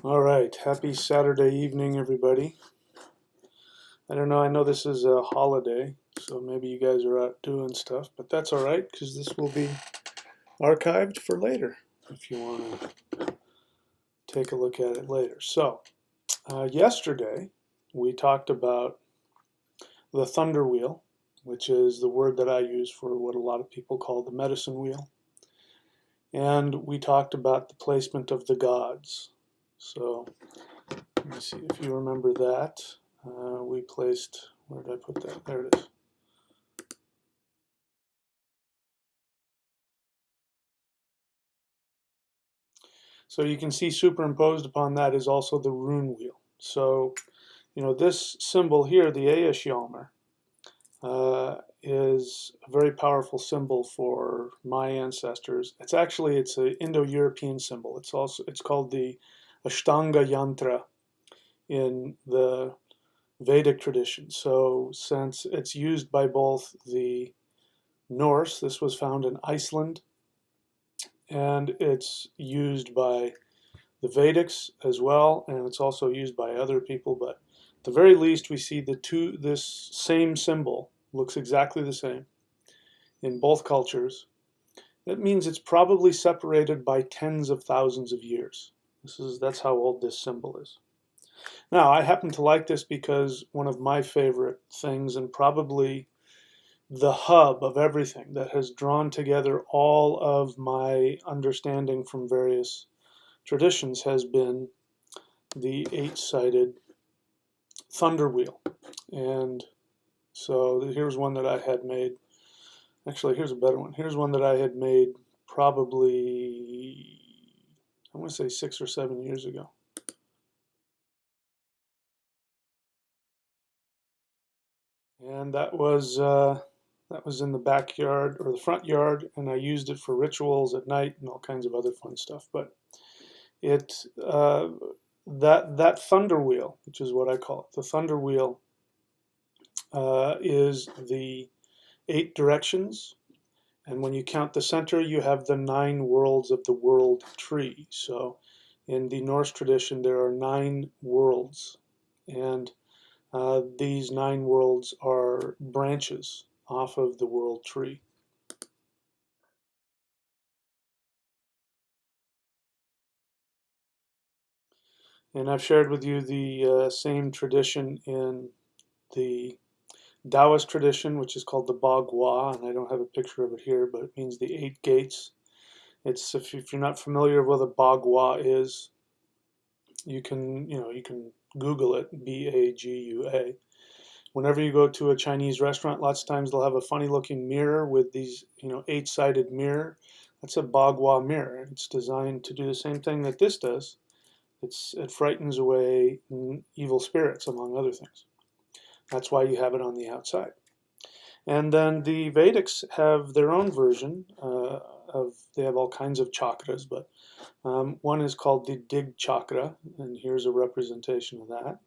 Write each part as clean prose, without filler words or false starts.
All right, happy Saturday evening, everybody. I don't know, I know this is a holiday, so maybe you guys are out doing stuff, but that's all right because this will be archived for later if you want to take a look at it later. So, yesterday we talked about the thunder wheel, which is the word that I use for what a lot of people call the medicine wheel. And we talked about the placement of the gods. So, let me see if you remember that. We placed, where did I put that? There it is. So you can see superimposed upon that is also the rune wheel. So, this symbol here, the Ayeshyalmer, is a very powerful symbol for my ancestors. It's an Indo-European symbol. It's called the Ashtanga Yantra in the Vedic tradition. So since it's used by both the Norse, this was found in Iceland, and it's used by the Vedics as well, and it's also used by other people, but at the very least we see this same symbol looks exactly the same in both cultures. That means it's probably separated by tens of thousands of years. That's how old this symbol is. Now, I happen to like this because one of my favorite things, and probably the hub of everything that has drawn together all of my understanding from various traditions, has been the eight-sided thunder wheel. And so here's one that I had made. Actually, here's a better one. Here's one that I had made probably, I want to say 6 or 7 years ago. And that was in the backyard or the front yard, and I used it for rituals at night and all kinds of other fun stuff. But that thunder wheel, which is what I call it, the thunder wheel, is the 8 directions, and when you count the center, you have the 9 worlds of the world tree. So in the Norse tradition, there are 9 worlds, and these 9 worlds are branches off of the world tree. And I've shared with you the same tradition in the Taoist tradition, which is called the Bagua, and I don't have a picture of it here, but it means the 8 gates. It's, if you're not familiar with what a Bagua is, you can Google it, B-A-G-U-A. Whenever you go to a Chinese restaurant, lots of times they'll have a funny looking mirror with these 8-sided mirror. That's a Bagua mirror. It's designed to do the same thing that this does. It frightens away evil spirits, among other things. That's why you have it on the outside. And then the Vedics have their own version they have all kinds of chakras, but one is called the Dig chakra, and here's a representation of that.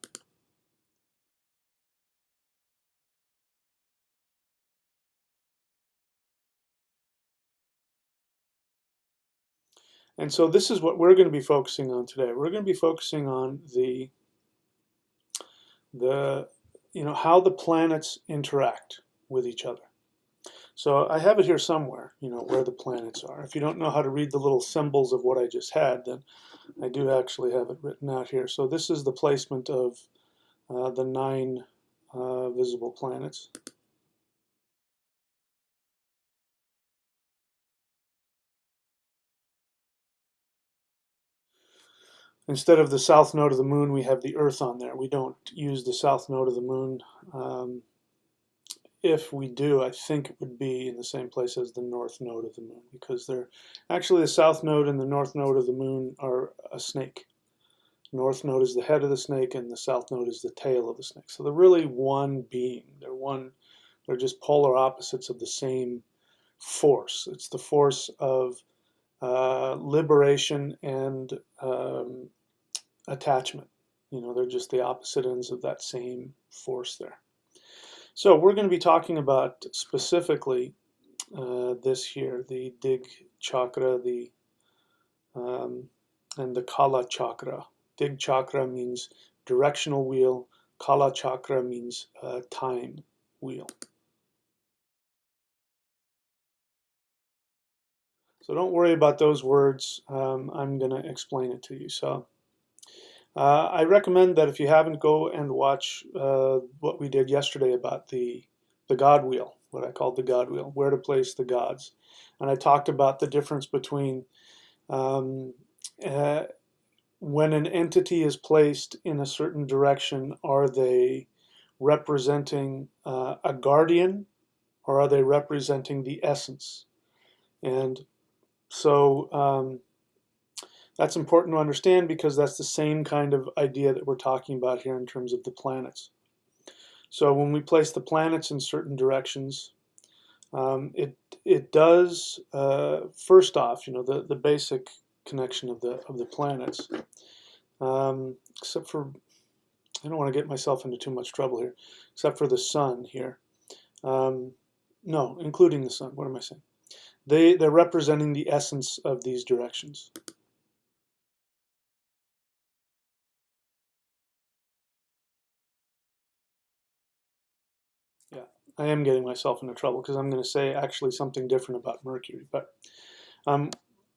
And so this is what we're going to be focusing on today. We're going to be focusing on the how the planets interact with each other. So I have it here somewhere, where the planets are. If you don't know how to read the little symbols of what I just had, then I do actually have it written out here. So this is the placement of the 9 visible planets. Instead of the south node of the moon, we have the Earth on there. We don't use the south node of the moon. If we do, I think it would be in the same place as the north node of the moon, because they're actually, the south node and the north node of the moon are a snake. North node is the head of the snake, and the south node is the tail of the snake. So they're really one being. They're just polar opposites of the same force. It's the force of liberation and attachment. They're just the opposite ends of that same force there. So we're going to be talking about specifically this here, the Dig chakra, and the Kala chakra. Dig chakra means directional wheel. Kala chakra means time wheel. So don't worry about those words. I'm going to explain it to you. So I recommend that if you haven't, go and watch what we did yesterday about the God wheel, what I called the God wheel, where to place the gods. And I talked about the difference between um, uh, when an entity is placed in a certain direction, are they representing a guardian, or are they representing the essence? And so that's important to understand, because that's the same kind of idea that we're talking about here in terms of the planets. So when we place the planets in certain directions, it does first off, the basic connection of the planets. Except for, I don't want to get myself into too much trouble here, except for the sun here. No, including the sun. What am I saying? They're representing the essence of these directions. Yeah, I am getting myself into trouble because I'm going to say actually something different about Mercury. But um,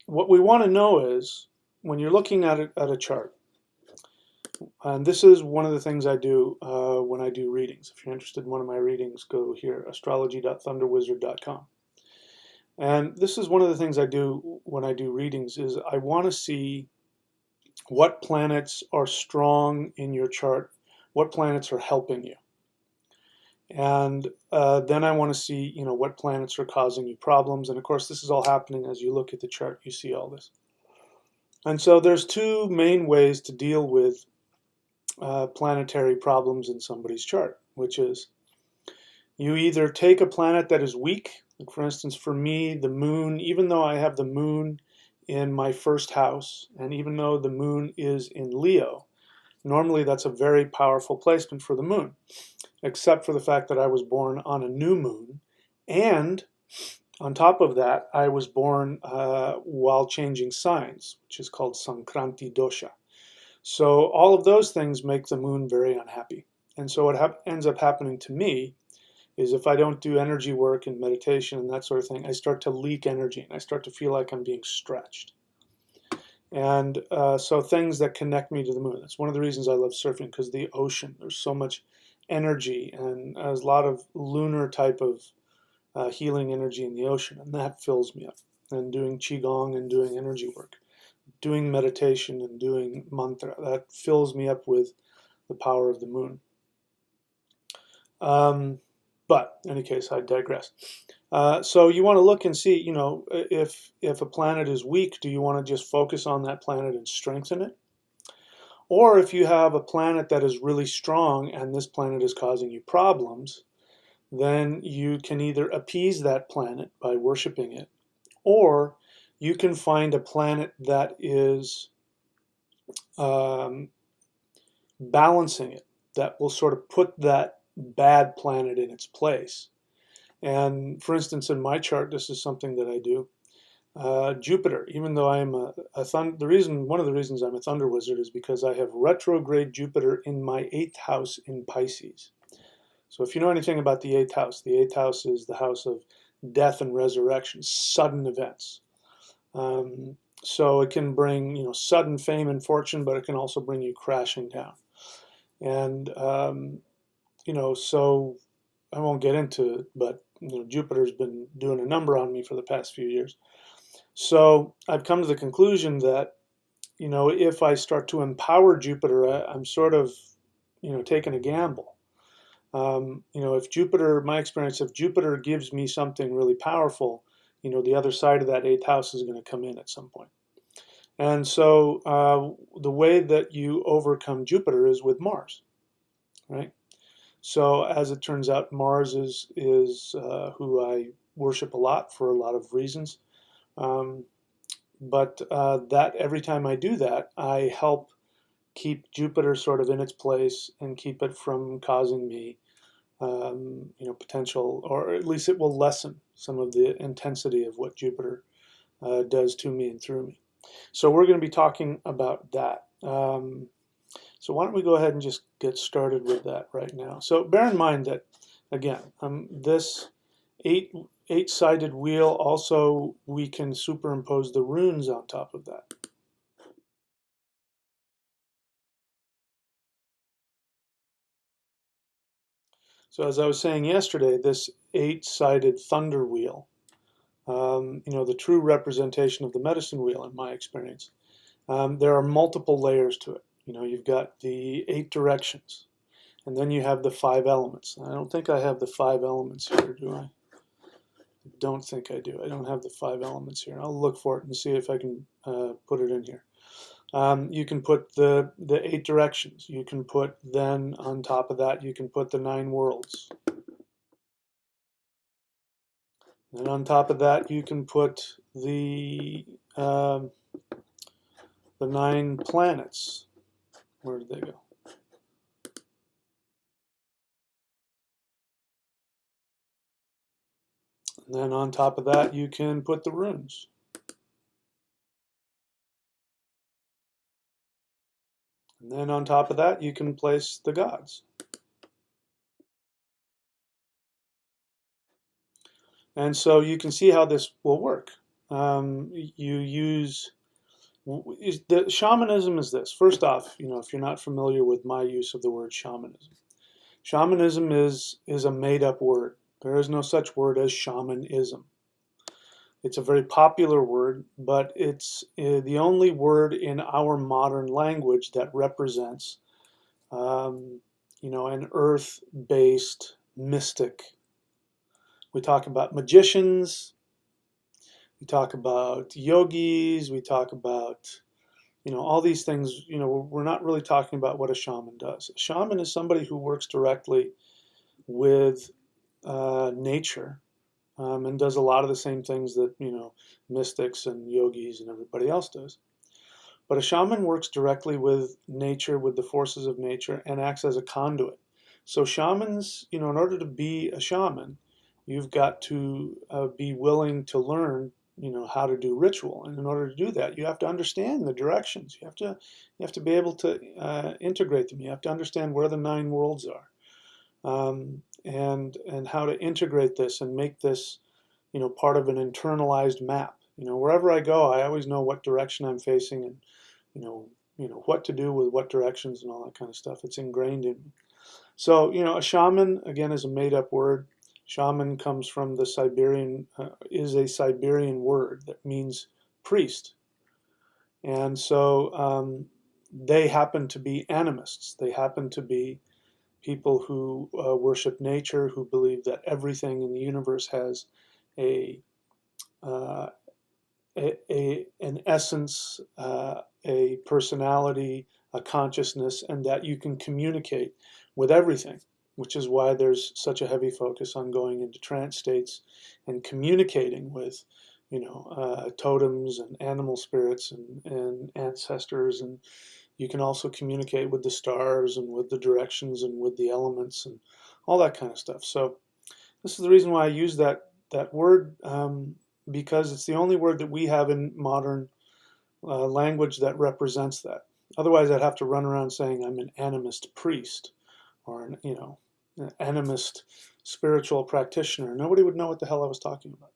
what we want to know is, when you're looking at a chart, and this is one of the things I do when I do readings. If you're interested in one of my readings, go here, astrology.thunderwizard.com. And this is one of the things I do when I do readings, is I want to see what planets are strong in your chart, what planets are helping you. And then I want to see, what planets are causing you problems. And of course, this is all happening as you look at the chart, you see all this. And so there's two main ways to deal with planetary problems in somebody's chart, which is you either take a planet that is weak, like for instance, for me, the moon, even though I have the moon in my first house, and even though the moon is in Leo, normally that's a very powerful placement for the moon, except for the fact that I was born on a new moon, and on top of that, I was born while changing signs, which is called Sankranti dosha. So all of those things make the moon very unhappy. And so what ends up happening to me is, if I don't do energy work and meditation and that sort of thing, I start to leak energy and I start to feel like I'm being stretched. And so things that connect me to the moon. That's one of the reasons I love surfing, because the ocean, there's so much energy, and there's a lot of lunar type of healing energy in the ocean, and that fills me up. And doing qigong and doing energy work, doing meditation and doing mantra, that fills me up with the power of the moon. But in any case, I digress. So you want to look and see, if a planet is weak, do you want to just focus on that planet and strengthen it? Or if you have a planet that is really strong and this planet is causing you problems, then you can either appease that planet by worshiping it, or you can find a planet that is um, balancing it, that will sort of put that bad planet in its place. And for instance, in my chart, this is something that I do. Jupiter, even though I am one of the reasons I'm a thunder wizard is because I have retrograde Jupiter in my 8th house in Pisces. So if you know anything about the 8th house is the house of death and resurrection, sudden events. So it can bring, sudden fame and fortune, but it can also bring you crashing down. And, so I won't get into it, but, Jupiter's been doing a number on me for the past few years. So I've come to the conclusion that, if I start to empower Jupiter, I'm sort of, taking a gamble. If Jupiter, my experience, if Jupiter gives me something really powerful, the other side of that 8th house is going to come in at some point. And so the way that you overcome Jupiter is with Mars, right? So as it turns out, Mars is who I worship a lot for a lot of reasons. But that every time I do that, I help keep Jupiter sort of in its place and keep it from causing me, potential, or at least it will lessen some of the intensity of what Jupiter does to me and through me. So we're going to be talking about that. So why don't we go ahead and just get started with that right now. So bear in mind that, again, this eight-sided wheel, also we can superimpose the runes on top of that. So as I was saying yesterday, this eight-sided thunder wheel, the true representation of the medicine wheel in my experience, there are multiple layers to it. You've got the 8 directions, and then you have the 5 elements. I don't think I have the 5 elements here, do I? I don't think I do. I don't have the 5 elements here. I'll look for it and see if I can put it in here. You can put the 8 directions. You can put, then on top of that, you can put the 9 worlds. And on top of that, you can put the 9 planets. Where did they go? And then on top of that, you can put the runes. And then on top of that, you can place the gods. And so you can see how this will work. You use the shamanism is this. First off, if you're not familiar with my use of the word shamanism, shamanism is a made-up word. There is no such word as shamanism. It's a very popular word, but it's the only word in our modern language that represents, an earth-based mystic. We talk about magicians, we talk about yogis, we talk about, all these things. We're not really talking about what a shaman does. A shaman is somebody who works directly with nature, and does a lot of the same things that, mystics and yogis and everybody else does. But a shaman works directly with nature, with the forces of nature, and acts as a conduit. So shamans, in order to be a shaman, you've got to be willing to learn, how to do ritual. And in order to do that, you have to understand the directions. You have to be able to integrate them. You have to understand where the 9 worlds are, and how to integrate this and make this, part of an internalized map. Wherever I go, I always know what direction I'm facing, and what to do with what directions and all that kind of stuff. It's ingrained in me. So, a shaman, again, is a made-up word. Shaman comes from the Siberian, is a Siberian word that means priest. And so they happen to be animists. They happen to be people who worship nature, who believe that everything in the universe has a an essence, a personality, a consciousness, and that you can communicate with everything, which is why there's such a heavy focus on going into trance states and communicating with, totems and animal spirits and ancestors. And you can also communicate with the stars and with the directions and with the elements and all that kind of stuff. So this is the reason why I use that word, because it's the only word that we have in modern language that represents that. Otherwise, I'd have to run around saying I'm an animist priest or an animist spiritual practitioner. Nobody would know what the hell I was talking about.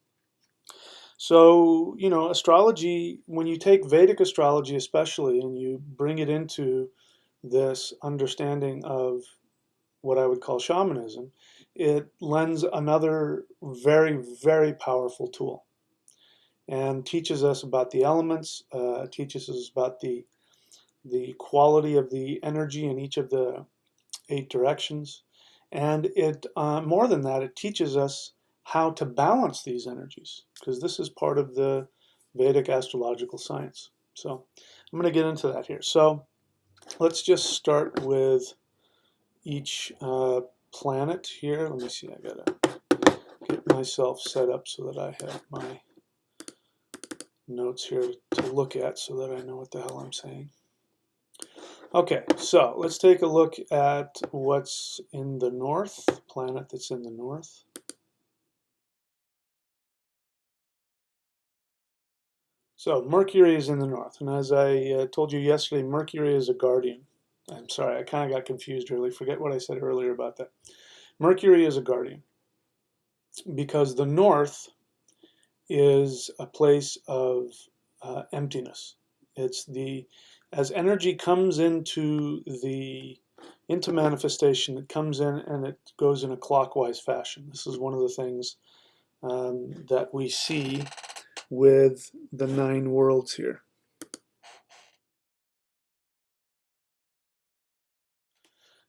So, astrology, when you take Vedic astrology especially, and you bring it into this understanding of what I would call shamanism, it lends another very, very powerful tool and teaches us about the elements, teaches us about the quality of the energy in each of the 8 directions. And it, more than that, it teaches us how to balance these energies, because this is part of the Vedic astrological science. So I'm going to get into that here. So let's just start with each planet here. Let me see, I got to get myself set up so that I have my notes here to look at so that I know what the hell I'm saying. Okay, so let's take a look at what's in the north, planet that's in the north. So Mercury is in the north, and as I told you yesterday, Mercury is a guardian. I'm sorry, I kind of got confused earlier. Forget what I said earlier about that. Mercury is a guardian because the north is a place of emptiness. It's the as energy comes into manifestation, it comes in and it goes in a clockwise fashion. This is one of the things that we see with the 9 worlds here.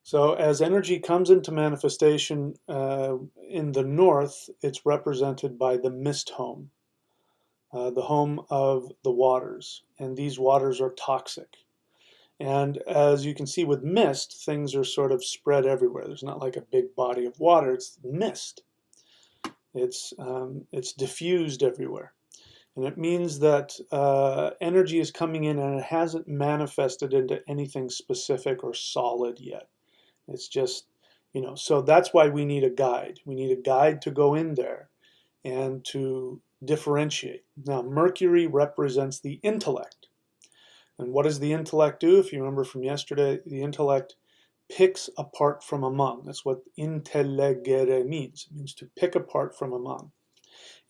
So as energy comes into manifestation in the north, it's represented by the mist home, the home of the waters, and these waters are toxic. And as you can see with mist, things are sort of spread everywhere. There's not like a big body of water, it's mist. It's diffused everywhere. And it means that energy is coming in and it hasn't manifested into anything specific or solid yet. It's just, so that's why we need a guide. We need a guide to go in there and to differentiate. Now, Mercury represents the intellect. And what does the intellect do? If you remember from yesterday, the intellect picks apart from among. That's what intellegere means. It means to pick apart from among.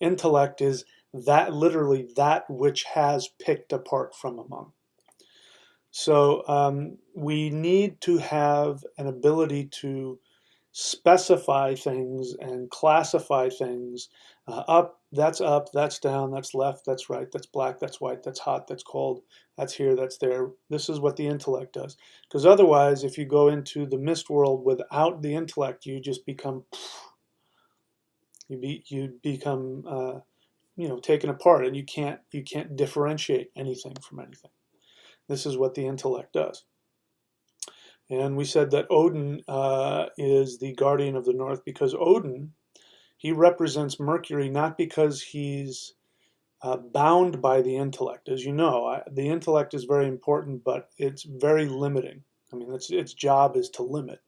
Intellect is that literally that which has picked apart from among. So we need to have an ability to specify things and classify things. Up, that's down, that's left, that's right, that's black, that's white, that's hot, that's cold, that's here, that's there. This is what the intellect does. Because otherwise, if you go into the mist world without the intellect, you just become, you become, taken apart, and you can't differentiate anything from anything. This is what the intellect does. And we said that Odin is the guardian of the north because Odin, he represents Mercury not because he's bound by the intellect. As you know, the intellect is very important, but it's very limiting. I mean, its job is to limit.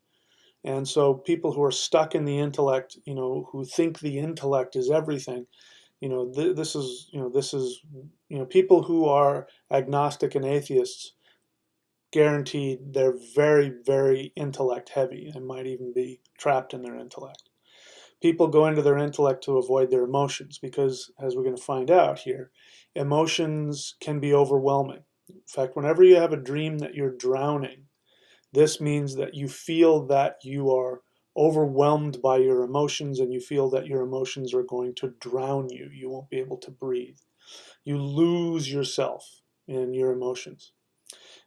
And so people who are stuck in the intellect, who think the intellect is everything, this is people who are agnostic and atheists, guaranteed they're very, very intellect heavy and might even be trapped in their intellect. People go into their intellect to avoid their emotions because, as we're going to find out here, emotions can be overwhelming. In fact, whenever you have a dream that you're drowning, this means that you feel that you are overwhelmed by your emotions and you feel that your emotions are going to drown you. You won't be able to breathe. You lose yourself in your emotions.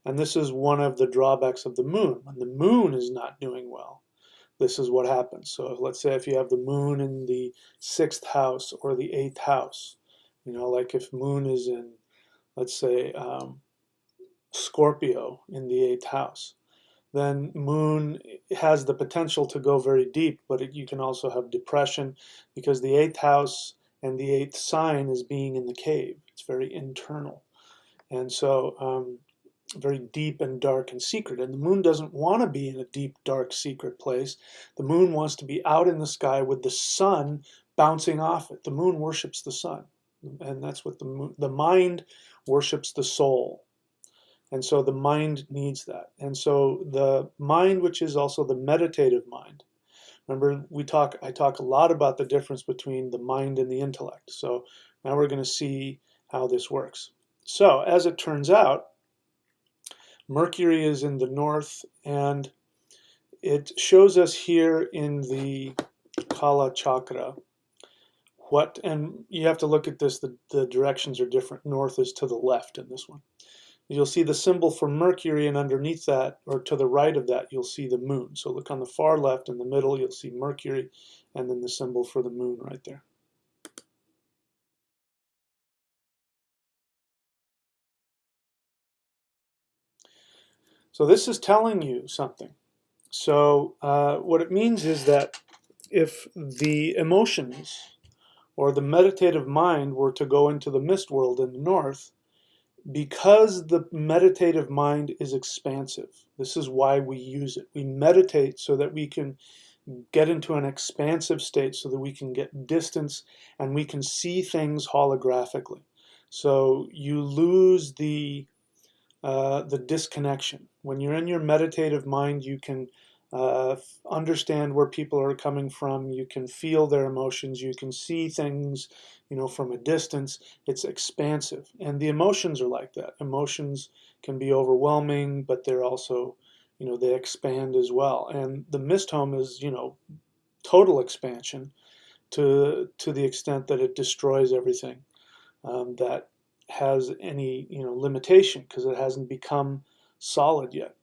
And this is one of the drawbacks of the moon. When the moon is not doing well, this is what happens. So let's say if you have the moon in the 6th house or the 8th house, like if moon is in, let's say, Scorpio in the 8th house, then moon has the potential to go very deep, but you can also have depression because the 8th house and the 8th sign is being in the cave. It's very internal. And so very deep and dark and secret. And the moon doesn't want to be in a deep, dark, secret place. The moon wants to be out in the sky with the sun bouncing off it. The moon worships the sun. And that's what the mind worships the soul. And so the mind needs that. And so the mind, which is also the meditative mind. Remember, I talk a lot about the difference between the mind and the intellect. So now we're going to see how this works. So as it turns out, Mercury is in the north, and it shows us here in the Kala chakra and you have to look at this, the directions are different. North is to the left in this one. You'll see the symbol for Mercury, and underneath that, or to the right of that, you'll see the moon. So look on the far left, in the middle, you'll see Mercury, and then the symbol for the moon right there. So this is telling you something. So what it means is that if the emotions or the meditative mind were to go into the mist world in the north, because the meditative mind is expansive, this is why we use it. We meditate so that we can get into an expansive state, so that we can get distance and we can see things holographically. So you lose the disconnection. When you're in your meditative mind, you can understand where people are coming from. You can feel their emotions. You can see things, from a distance. It's expansive, and the emotions are like that. Emotions can be overwhelming, but they're also, they expand as well. And the mist home is, total expansion to the extent that it destroys everything that has any limitation, because it hasn't become solid yet.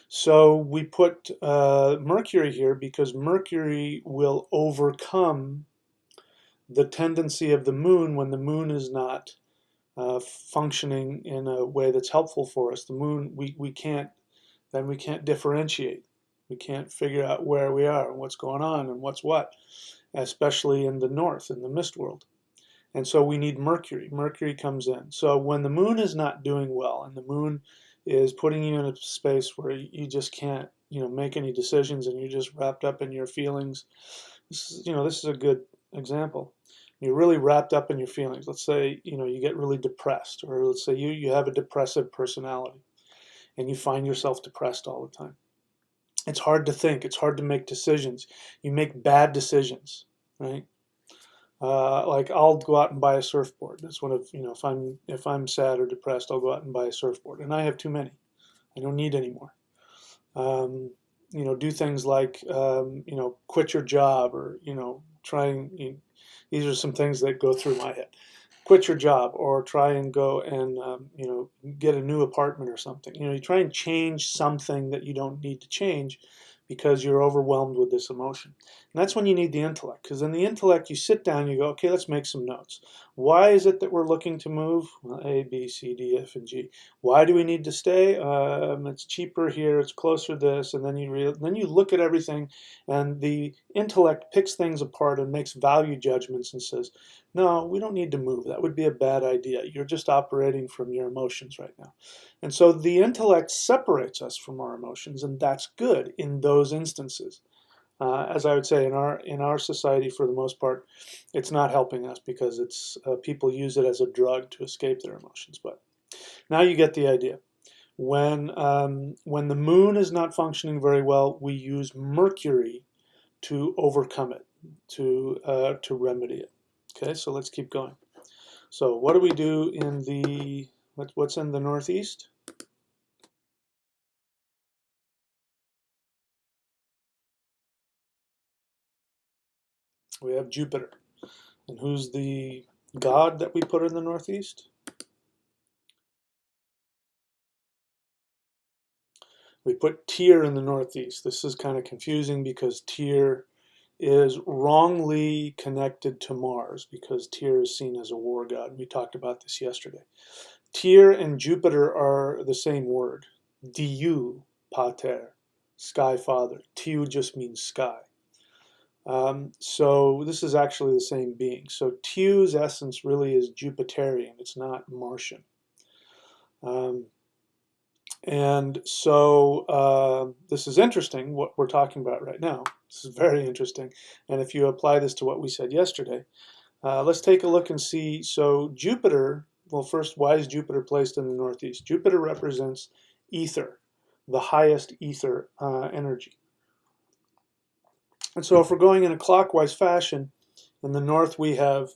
So we put Mercury here because Mercury will overcome the tendency of the moon when the moon is not functioning in a way that's helpful for us. The moon, we can't differentiate. We can't figure out where we are and what's going on and what's what, especially in the north, in the mist world. And so we need Mercury. Mercury comes in. So when the moon is not doing well and the moon is putting you in a space where you just can't, make any decisions, and you're just wrapped up in your feelings. This is a good example. You're really wrapped up in your feelings. Let's say, you get really depressed, or let's say you have a depressive personality and you find yourself depressed all the time. It's hard to think. It's hard to make decisions. You make bad decisions, right? Like I'll go out and buy a surfboard. That's one of, if I'm sad or depressed, I'll go out and buy a surfboard, and I have too many. I don't need any more. Do things like quit your job, or trying. These are some things that go through my head. Quit your job, or try and go and get a new apartment or something. You try and change something that you don't need to change because you're overwhelmed with this emotion. And that's when you need the intellect, because in the intellect you sit down, you go, okay, let's make some notes. Why is it that we're looking to move? Well, A, B, C, D, F, and G. Why do we need to stay? It's cheaper here, it's closer to this, and then you look at everything, and the intellect picks things apart and makes value judgments and says, no, we don't need to move. That would be a bad idea. You're just operating from your emotions right now. And so the intellect separates us from our emotions, and that's good in those instances. As I would say, in our society, for the most part, it's not helping us, because it's people use it as a drug to escape their emotions. But now you get the idea. When the moon is not functioning very well, we use Mercury to overcome it, to remedy it. Okay, so let's keep going. So what do we do in what's in the northeast? We have Jupiter. And who's the god that we put in the northeast? We put Tyr in the northeast. This is kind of confusing because Tyr is wrongly connected to Mars, because Tyr is seen as a war god. We talked about this yesterday. Tyr and Jupiter are the same word. Diu pater, sky father. Tiu just means sky. So this is actually the same being. So Tiu's essence really is Jupiterian. It's not Martian. And so this is interesting, what we're talking about right now. This is very interesting. And if you apply this to what we said yesterday, let's take a look and see. So Jupiter, well, first, why is Jupiter placed in the northeast? Jupiter represents ether, the highest ether energy. And so if we're going in a clockwise fashion, in the north we have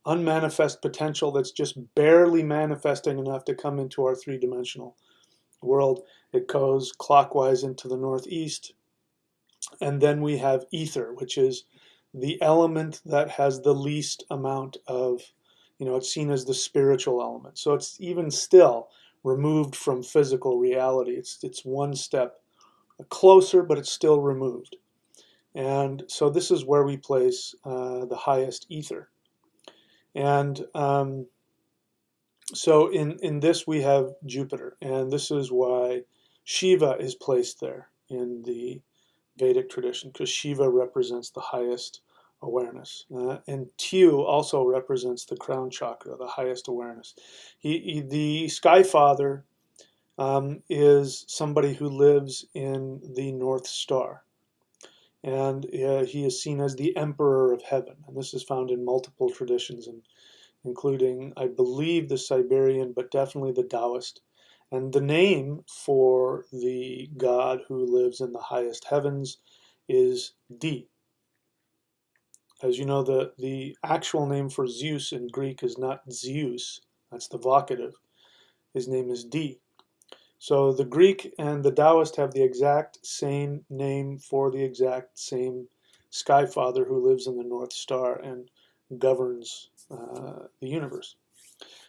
unmanifest potential that's just barely manifesting enough to come into our three-dimensional world. It goes clockwise into the northeast. And then we have ether, which is the element that has the least amount of, it's seen as the spiritual element. So it's even still removed from physical reality. It's one step closer, but it's still removed. And so this is where we place the highest ether. And so in this we have Jupiter, and this is why Shiva is placed there in the Vedic tradition, because Shiva represents the highest awareness. And Tiu also represents the crown chakra, the highest awareness. The Sky Father is somebody who lives in the North Star. And he is seen as the emperor of heaven. And this is found in multiple traditions including, I believe, the Siberian, but definitely the Taoist. And the name for the god who lives in the highest heavens is Di. As you know, the actual name for Zeus in Greek is not Zeus, that's the vocative. His name is Di. So the Greek and the Taoist have the exact same name for the exact same sky father who lives in the North Star and governs the universe.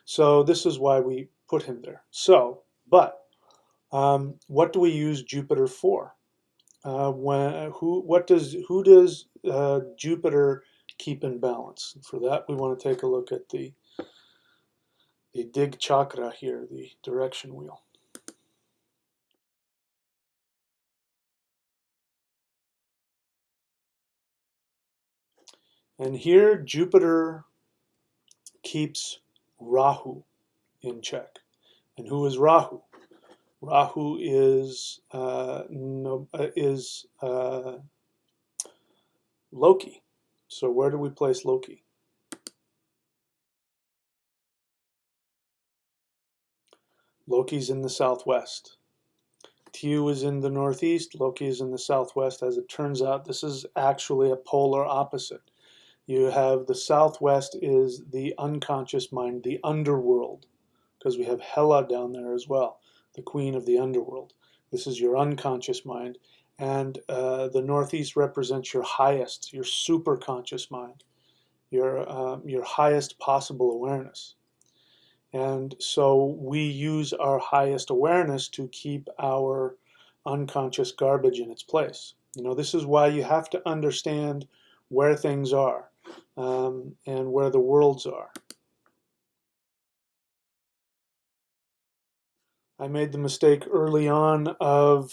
So this is why we put him there. So, but what do we use Jupiter for? Who does Jupiter keep in balance? For that, we want to take a look at the dig chakra here, the direction wheel. And here Jupiter keeps Rahu in check. And who is Rahu? Rahu is Loki. So where do we place Loki? Loki's in the southwest. Tiu is in the northeast. Loki is in the southwest. As it turns out, this is actually a polar opposite. You have the southwest is the unconscious mind, the underworld, because we have Hela down there as well, the queen of the underworld. This is your unconscious mind. And the northeast represents your highest, your super conscious mind, your highest possible awareness. And so we use our highest awareness to keep our unconscious garbage in its place. You know, this is why you have to understand where things are and where the worlds are. I made the mistake early on of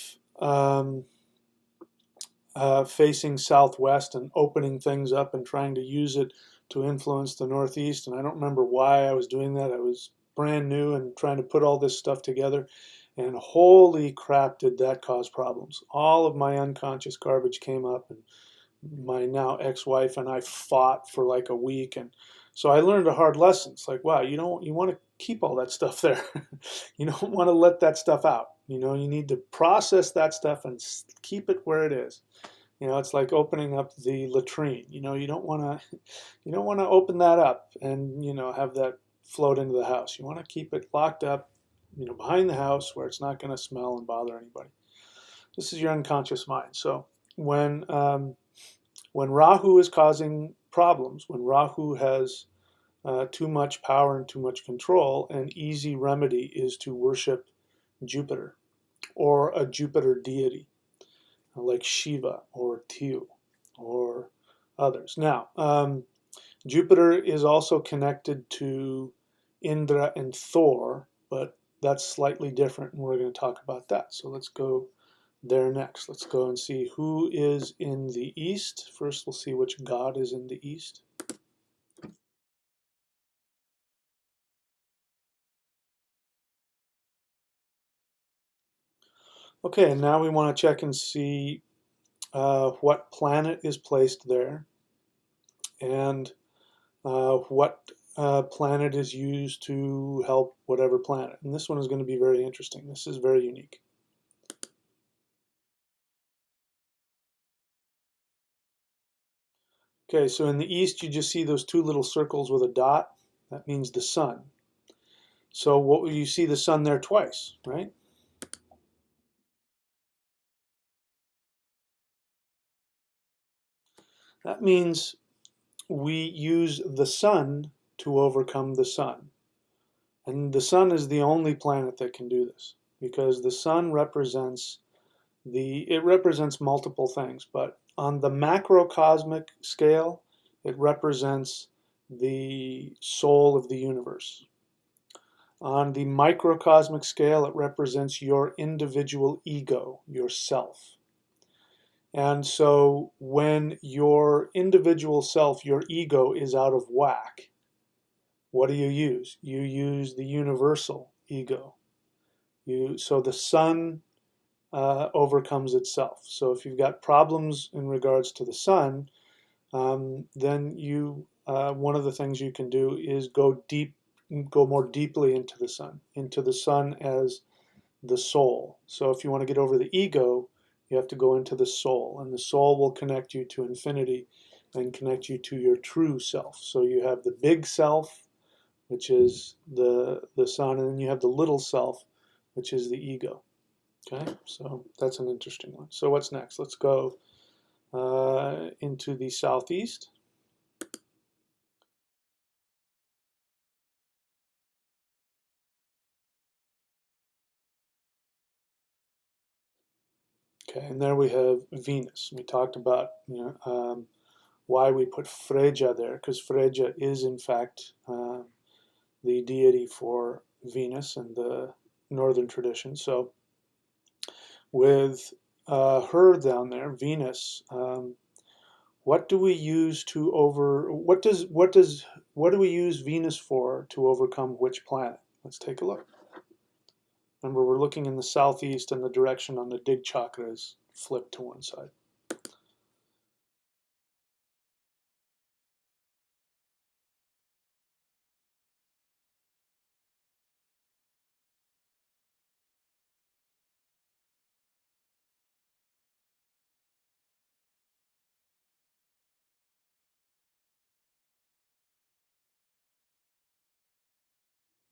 facing southwest and opening things up and trying to use it to influence the northeast. And I don't remember why I was doing that. I was brand new and trying to put all this stuff together. And holy crap, did that cause problems. All of my unconscious garbage came up, and my now ex-wife and I fought for like a week. And so I learned a hard lesson. It's like, wow, you want to keep all that stuff there. You don't want to let that stuff out. You know, you need to process that stuff and keep it where it is. You know, it's like opening up the latrine. You know, you don't want to open that up and, you know, have that float into the house. You want to keep it locked up, you know, behind the house where it's not going to smell and bother anybody. This is your unconscious mind. So when Rahu is causing problems, when Rahu has too much power and too much control, an easy remedy is to worship Jupiter or a Jupiter deity like Shiva or Tiu or others. Now, Jupiter is also connected to Indra and Thor, but that's slightly different, and we're going to talk about that. So let's go there next. Let's go and see who is in the east. First, we'll see which god is in the east. Okay, and now we want to check and see what planet is placed there and what planet is used to help whatever planet. And this one is going to be very interesting. This is very unique. Okay, so in the east you just see those two little circles with a dot. That means the sun. So what you see the sun there twice, right? That means we use the sun to overcome the sun. And the sun is the only planet that can do this because the sun represents it represents multiple things, but on the macrocosmic scale, it represents the soul of the universe. On the microcosmic scale, it represents your individual ego, yourself. And so when your individual self, your ego, is out of whack, what do you use? You use the universal ego. So the sun overcomes itself. So if you've got problems in regards to the sun, then you one of the things you can do is go more deeply into the sun as the soul. So if you want to get over the ego, you have to go into the soul, and the soul will connect you to infinity and connect you to your true self. So you have the big self, which is the sun, and then you have the little self, which is the ego. Okay, so that's an interesting one. So what's next? Let's go into the southeast. Okay, and there we have Venus. We talked about why we put Freja there, because Freja is in fact the deity for Venus in the northern tradition. So with her down there, Venus, what do we use to over? What do we use Venus for to overcome which planet? Let's take a look. Remember, we're looking in the southeast, and the direction on the dig chakra is flipped to one side.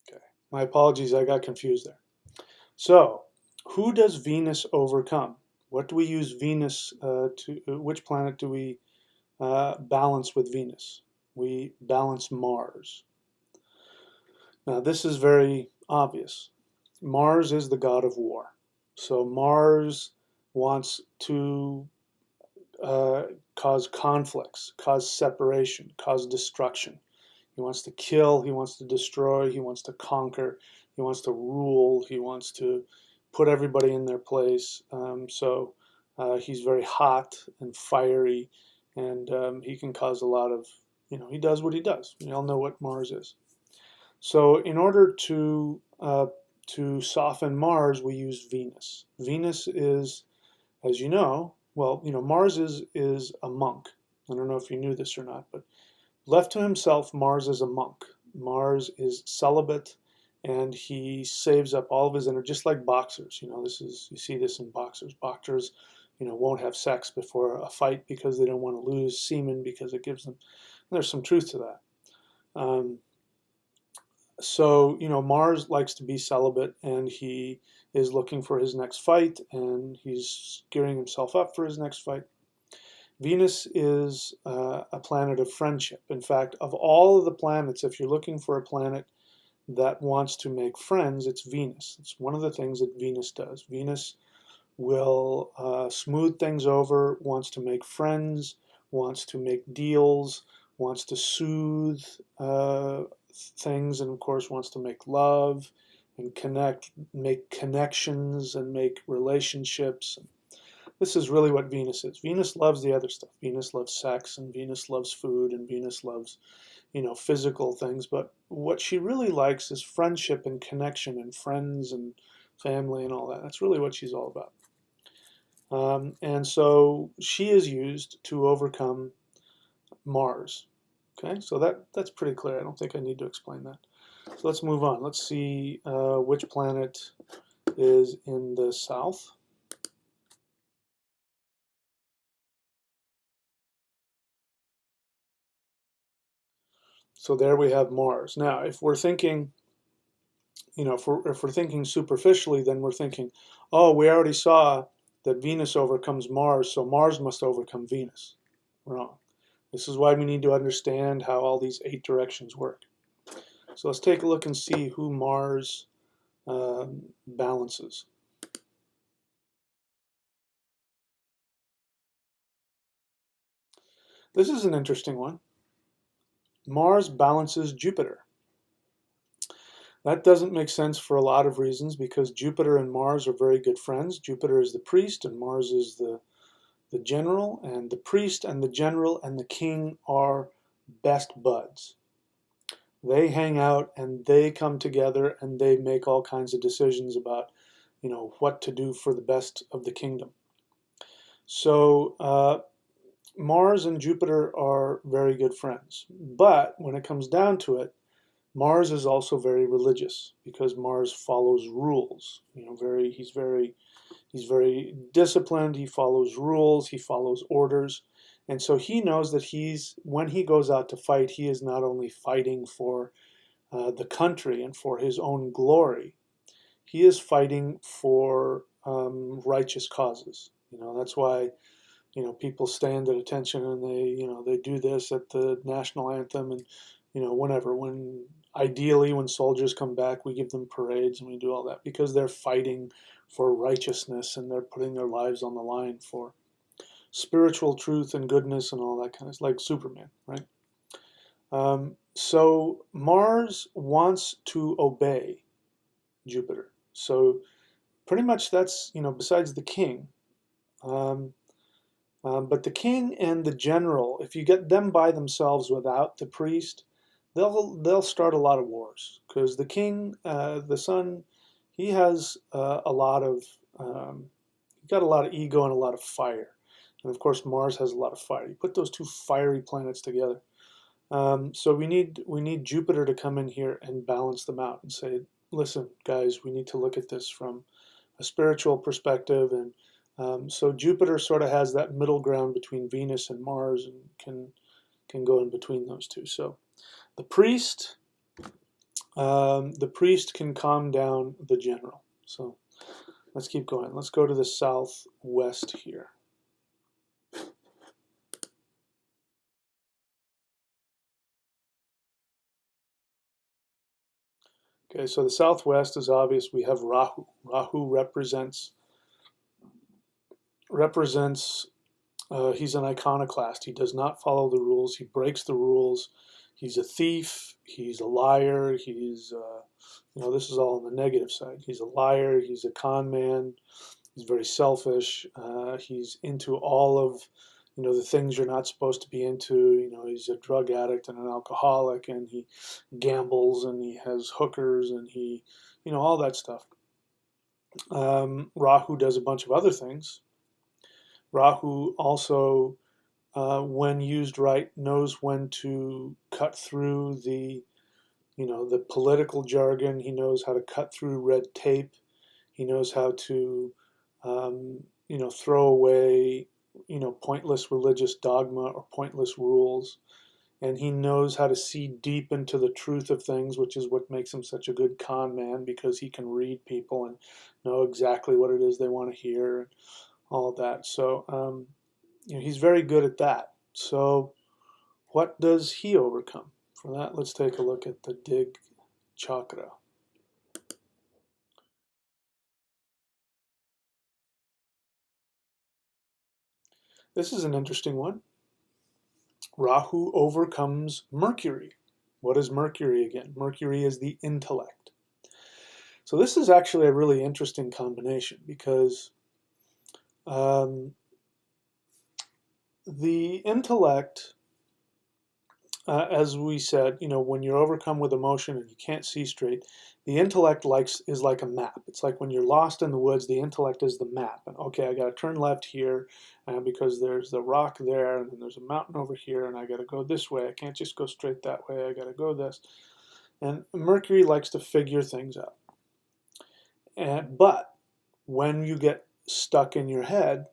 Okay, my apologies, I got confused there. So, who does Venus overcome? What do we use Venus which planet do we balance with Venus? We balance Mars. Now, this is very obvious. Mars is the god of war. So, Mars wants to cause conflicts, cause separation, cause destruction. He wants to kill, he wants to destroy, he wants to conquer, he wants to rule, he wants to put everybody in their place. He's very hot and fiery, and he can cause a lot of, he does what he does. We all know what Mars is. So in order to soften Mars, we use Venus. Venus is, as you know, well, Mars is a monk. I don't know if you knew this or not, but left to himself, Mars is a monk. Mars is celibate, and he saves up all of his energy, just like boxers. You see this in boxers. Boxers, won't have sex before a fight because they don't want to lose semen because it gives them. There's some truth to that. Mars likes to be celibate, and he is looking for his next fight, and he's gearing himself up for his next fight. Venus is a planet of friendship. In fact, of all of the planets, if you're looking for a planet that wants to make friends, it's Venus. It's one of the things that Venus does. Venus will smooth things over, wants to make friends, wants to make deals, wants to soothe things, and of course wants to make love and make connections and make relationships. This is really what Venus is. Venus loves the other stuff. Venus loves sex, and Venus loves food, and Venus loves, physical things. But what she really likes is friendship and connection and friends and family and all that. That's really what she's all about. And so she is used to overcome Mars. Okay, so that's pretty clear. I don't think I need to explain that. So let's move on. Let's see which planet is in the south. So there we have Mars. Now, if we're thinking, if we're thinking superficially, then we're thinking, oh, we already saw that Venus overcomes Mars, so Mars must overcome Venus. Wrong. This is why we need to understand how all these 8 directions work. So let's take a look and see who Mars balances. This is an interesting one. Mars balances Jupiter. That doesn't make sense for a lot of reasons, because Jupiter and Mars are very good friends. Jupiter is the priest and Mars is the general, and the priest and the general and the king are best buds. They hang out and they come together and they make all kinds of decisions about, what to do for the best of the kingdom. So Mars and Jupiter are very good friends. But when it comes down to it, Mars is also very religious because Mars follows rules. He's very disciplined. He follows rules. He follows orders. And so he knows that when he goes out to fight, he is not only fighting for the country and for his own glory, he is fighting for righteous causes. That's why people stand at attention and they do this at the national anthem, and whenever when ideally when soldiers come back, we give them parades and we do all that because they're fighting for righteousness and they're putting their lives on the line for spiritual truth and goodness and all that kind of, like Superman, right? So Mars wants to obey Jupiter. So pretty much that's, besides the king. Um, but the king and the general, if you get them by themselves without the priest, they'll start a lot of wars because the king, the son, he has he's got a lot of ego and a lot of fire, and of course Mars has a lot of fire. You put those two fiery planets together, so we need Jupiter to come in here and balance them out and say, listen, guys, we need to look at this from a spiritual perspective, and so Jupiter sort of has that middle ground between Venus and Mars and can go in between those two. So the priest, the priest can calm down the general. So let's keep going. Let's go to the southwest here. Okay, so the southwest is obvious. We have Rahu. Rahu represents he's an iconoclast. He does not follow the rules. He breaks the rules. He's a thief. He's a liar. This is all on the negative side. He's a liar. He's a con man. He's very selfish. He's into all of, the things you're not supposed to be into. He's a drug addict and an alcoholic, and he gambles, and he has hookers, and all that stuff. Rahu does a bunch of other things. Rahu also, when used right, knows when to cut through the political jargon. He knows how to cut through red tape. He knows how to, throw away, pointless religious dogma or pointless rules. And he knows how to see deep into the truth of things, which is what makes him such a good con man, because he can read people and know exactly what it is they want to hear and all of that. So, he's very good at that. So what does he overcome? For that, let's take a look at the Dig chakra. This is an interesting one. Rahu overcomes Mercury. What is Mercury again? Mercury is the intellect. So this is actually a really interesting combination because the intellect, as we said, when you're overcome with emotion and you can't see straight, the intellect is like a map. It's like when you're lost in the woods, the intellect is the map. And okay, I got to turn left here because there's the rock there, and then there's a mountain over here, and I got to go this way. I can't just go straight that way. I got to go this. And Mercury likes to figure things out. But when you get stuck in your head,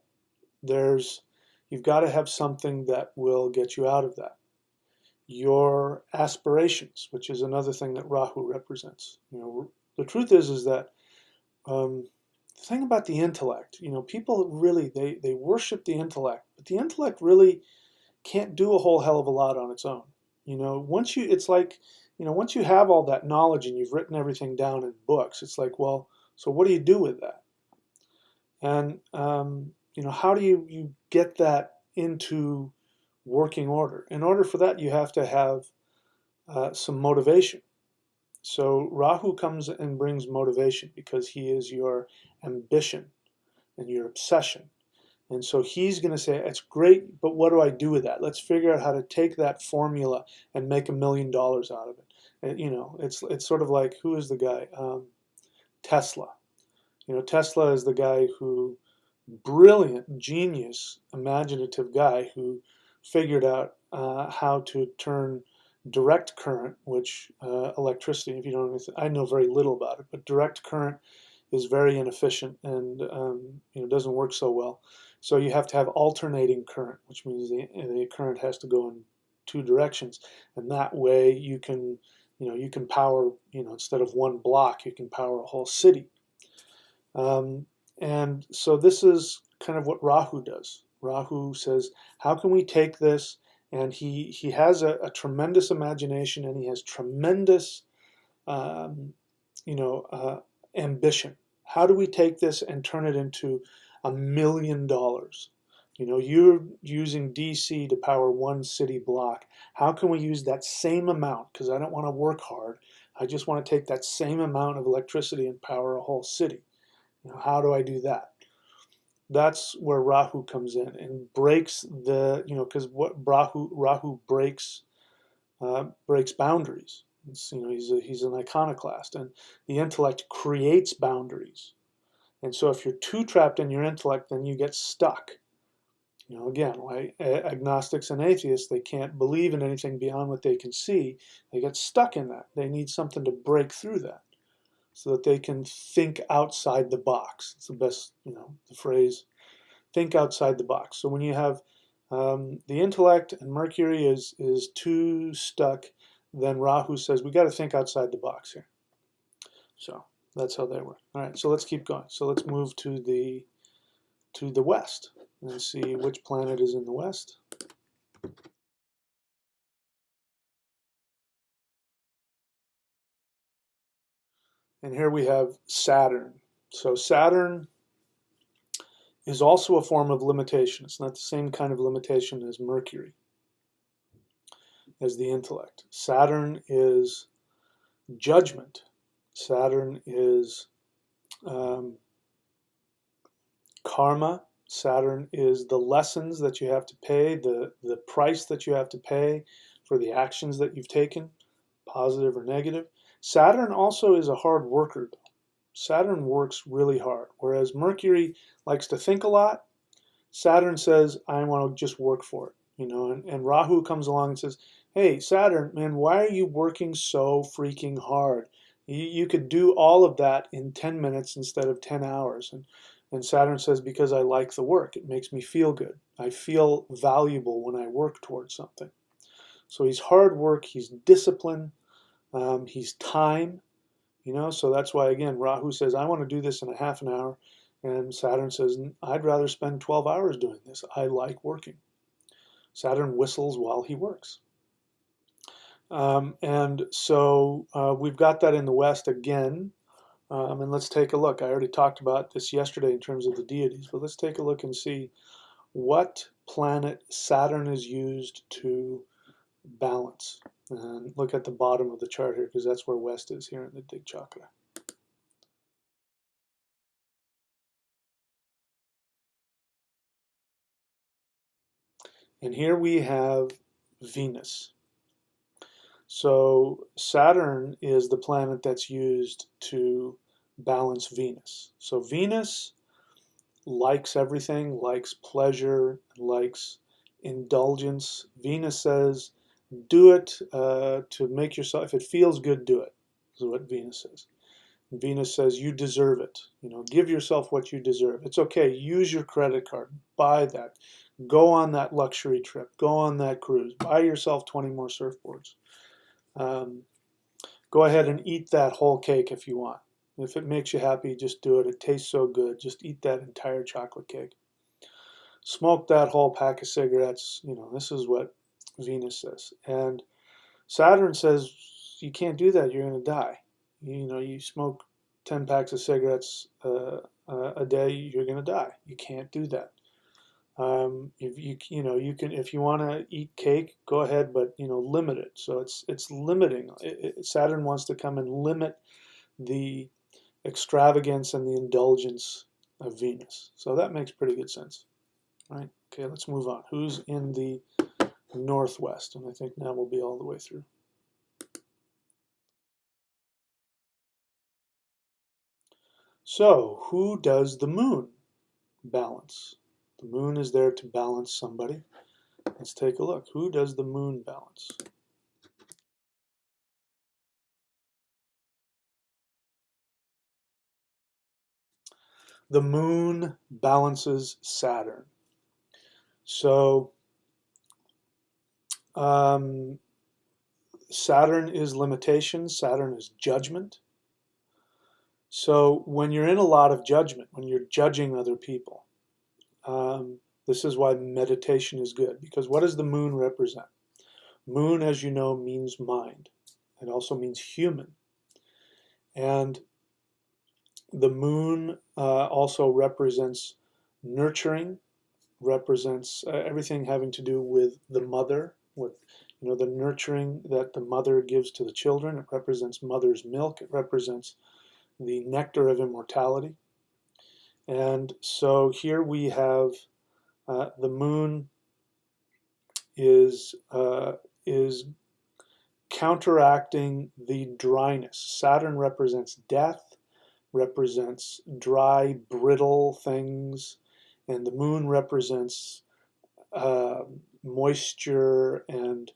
you've got to have something that will get you out of that. Your aspirations, which is another thing that Rahu represents. The truth is that the thing about the intellect, people really they worship the intellect, but the intellect really can't do a whole hell of a lot on its own. Once you have all that knowledge and you've written everything down in books, it's like, well, so what do you do with that? And how do you get that into working order? In order for that, you have to have some motivation. So Rahu comes and brings motivation because he is your ambition and your obsession. And so he's going to say, it's great, but what do I do with that? Let's figure out how to take that formula and make $1 million out of it. And, it's sort of like, who is the guy? Tesla. Tesla is the guy who brilliant, genius, imaginative guy who figured out how to turn direct current, which electricity, if you don't know anything, I know very little about it, but direct current is very inefficient and doesn't work so well. So you have to have alternating current, which means the current has to go in two directions, and that way you can power, instead of one block, you can power a whole city. Um, and so this is kind of what Rahu does. Rahu says, how can we take this? And he has a tremendous imagination, and he has tremendous um, you know, ambition. How do we take this and turn it into $1 million? You're using DC to power one city block. How can we use that same amount? Because I don't want to work hard. I just want to take that same amount of electricity and power a whole city. How do I do that? That's where Rahu comes in and breaks because what Rahu breaks boundaries. He's an iconoclast, and the intellect creates boundaries. And so if you're too trapped in your intellect, then you get stuck. Again, like agnostics and atheists, they can't believe in anything beyond what they can see. They get stuck in that. They need something to break through that so that they can think outside the box. It's the best, the phrase, think outside the box. So when you have the intellect and Mercury is too stuck, then Rahu says we got to think outside the box here. So that's how they work. All right, so let's keep going. So let's move to the west and see which planet is in the west. And here we have Saturn. So Saturn is also a form of limitation. It's not the same kind of limitation as Mercury, as the intellect. Saturn is judgment. Saturn is karma. Saturn is the lessons that you have to pay, the price that you have to pay for the actions that you've taken, positive or negative. Saturn also is a hard worker. Saturn works really hard, whereas Mercury likes to think a lot. Saturn says, I want to just work for it, and Rahu comes along and says, hey, Saturn, man, why are you working so freaking hard? You could do all of that in 10 minutes instead of 10 hours. And Saturn says, because I like the work. It makes me feel good. I feel valuable when I work towards something. So he's hard work, he's discipline, he's time, so that's why, again, Rahu says, I want to do this in a half an hour. And Saturn says, I'd rather spend 12 hours doing this. I like working. Saturn whistles while he works. And so we've got that in the West again. And let's take a look. I already talked about this yesterday in terms of the deities, but let's take a look and see what planet Saturn is used to balance. And look at the bottom of the chart here, because that's where West is here in the Dig Chakra. And here we have Venus. So Saturn is the planet that's used to balance Venus. So Venus likes everything, likes pleasure, likes indulgence. Venus says, do it to make yourself, if it feels good, do it, is what Venus says. Venus says, you deserve it. Give yourself what you deserve. It's okay. Use your credit card. Buy that. Go on that luxury trip. Go on that cruise. Buy yourself 20 more surfboards. Go ahead and eat that whole cake if you want. If it makes you happy, just do it. It tastes so good. Just eat that entire chocolate cake. Smoke that whole pack of cigarettes. This is what Venus says. And Saturn says, you can't do that. You're going to die. You smoke 10 packs of cigarettes a day, you're going to die. You can't do that. If you can, if you want to eat cake, go ahead, but limit it. So it's limiting. Saturn wants to come and limit the extravagance and the indulgence of Venus. So that makes pretty good sense, right? Okay, let's move on. Who's in the northwest? And I think now we'll be all the way through. So who does the moon? balance. The moon is there to balance somebody. Let's take a look. Who does the moon balance? The moon balances Saturn. So Saturn is limitation. Saturn is judgment. So when you're in a lot of judgment, when you're judging other people, this is why meditation is good. Because what does the moon represent? Moon, as you know, means mind. It also means human. And the moon also represents nurturing, represents everything having to do with the mother, with the nurturing that the mother gives to the children. It represents mother's milk. It represents the nectar of immortality. And so here we have the moon is counteracting the dryness. Saturn represents death, represents dry, brittle things, and the moon represents moisture and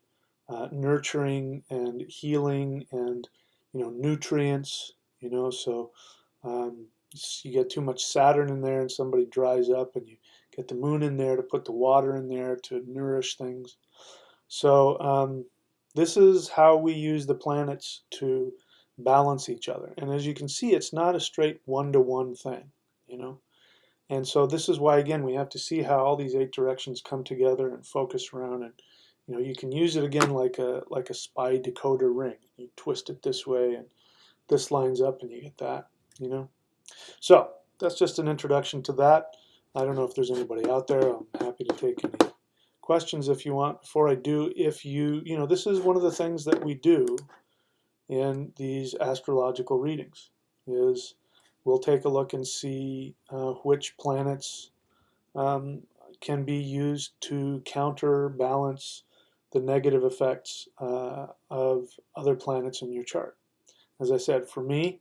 nurturing and healing and nutrients. So you get too much Saturn in there and somebody dries up, and you get the moon in there to put the water in there to nourish things. So this is how we use the planets to balance each other. And as you can see, it's not a straight one-to-one thing, And so this is why, again, we have to see how all these 8 directions come together and focus around. And you can use it again like a spy decoder ring. You twist it this way, and this lines up, and you get that. So that's just an introduction to that. I don't know if there's anybody out there. I'm happy to take any questions if you want. Before I do, this is one of the things that we do in these astrological readings is we'll take a look and see which planets can be used to counterbalance the negative effects of other planets in your chart. As I said, for me,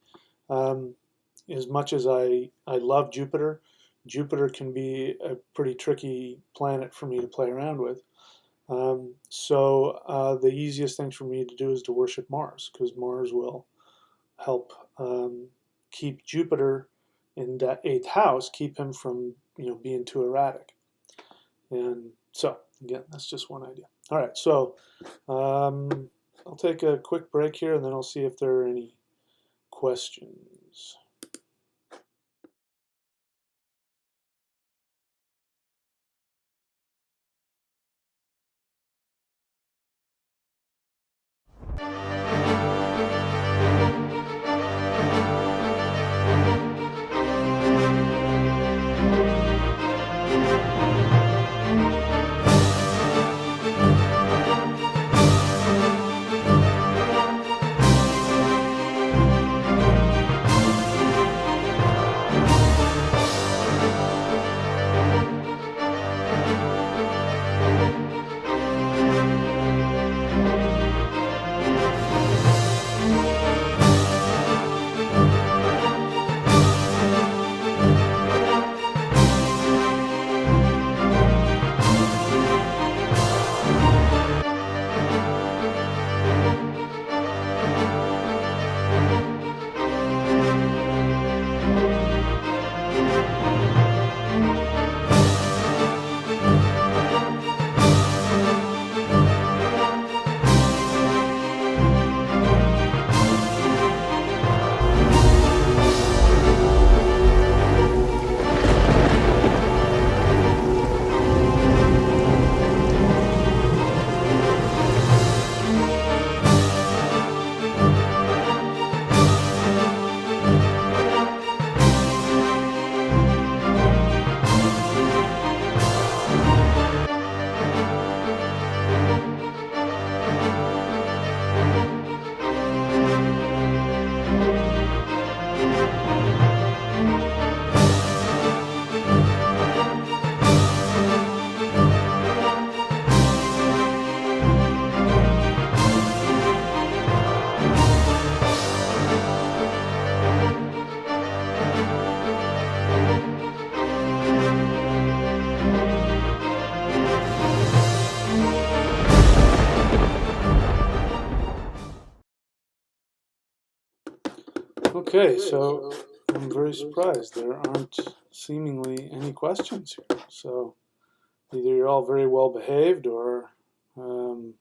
as much as I love Jupiter, Jupiter can be a pretty tricky planet for me to play around with. So the easiest thing for me to do is to worship Mars, because Mars will help keep Jupiter in that 8th house, keep him from being too erratic. And so again, that's just one idea. All right, so I'll take a quick break here, and then I'll see if there are any questions. Okay, so I'm very surprised there aren't seemingly any questions here. So either you're all very well behaved or um,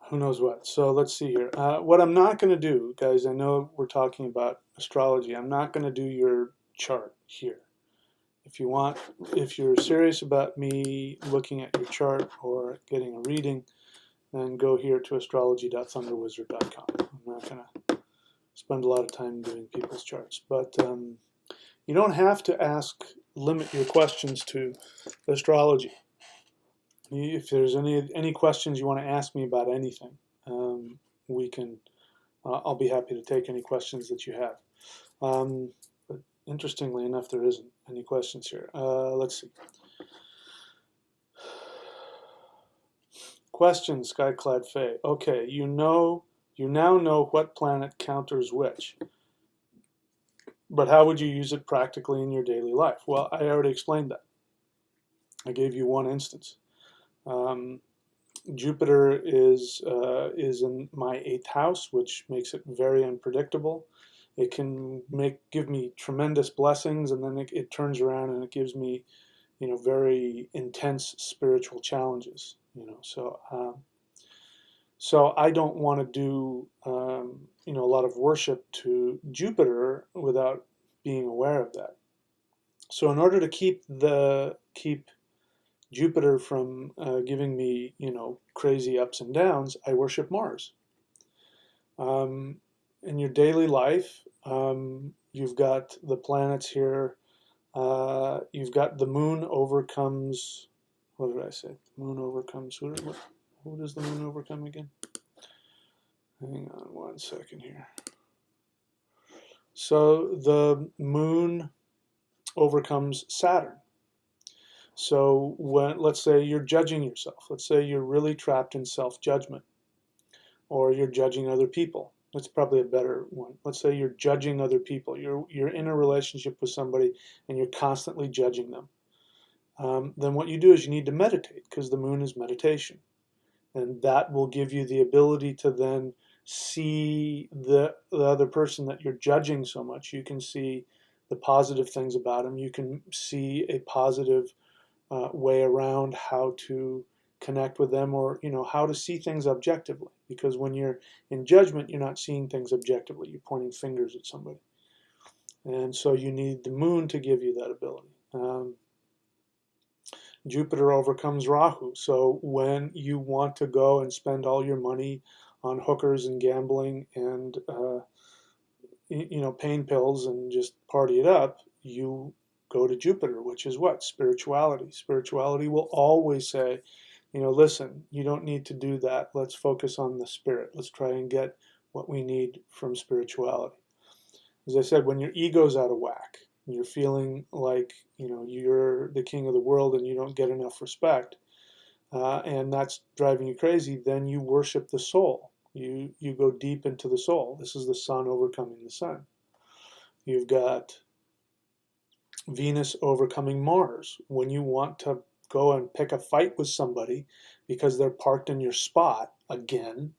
who knows what. So let's see here. What I'm not going to do, guys, I know we're talking about astrology. I'm not going to do your chart here. If you want, if you're serious about me looking at your chart or getting a reading, then go here to astrology.thunderwizard.com. I'm not going to spend a lot of time doing people's charts, but you don't have to limit your questions to astrology. If there's any questions you want to ask me about anything, we can. I'll be happy to take any questions that you have. But interestingly enough, there isn't any questions here. Let's see. Questions, Skyclad Faye. Okay, you now know what planet counters which, but how would you use it practically in your daily life? Well, I already explained that. I gave you one instance. Jupiter is in my 8th house, which makes it very unpredictable. It can give me tremendous blessings, and then it turns around and it gives me, very intense spiritual challenges. So I don't want to do a lot of worship to Jupiter without being aware of that. So in order to keep Jupiter from giving me, crazy ups and downs, I worship Mars. In your daily life, you've got the planets here. You've got the moon overcomes. What did I say? The moon overcomes. Who does the moon overcome again? Hang on one second here. So the moon overcomes Saturn. So let's say you're judging yourself. Let's say you're really trapped in self-judgment, or you're judging other people. That's probably a better one. Let's say you're judging other people. You're in a relationship with somebody and you're constantly judging them. Then what you do is you need to meditate, because the moon is meditation. And that will give you the ability to then see the other person that you're judging so much. You can see the positive things about them. You can see a positive way around how to connect with them, or how to see things objectively. Because when you're in judgment, you're not seeing things objectively. You're pointing fingers at somebody. And so you need the moon to give you that ability. Jupiter overcomes Rahu. So when you want to go and spend all your money on hookers and gambling and pain pills and just party it up, you go to Jupiter, which is what? Spirituality. Spirituality will always say, listen, you don't need to do that. Let's focus on the spirit. Let's try and get what we need from spirituality. As I said, when your ego's out of whack, you're feeling like you're the king of the world and you don't get enough respect, and that's driving you crazy, then you worship the soul. You go deep into the soul. This is the sun overcoming the sun. You've got Venus overcoming Mars. When you want to go and pick a fight with somebody because they're parked in your spot again,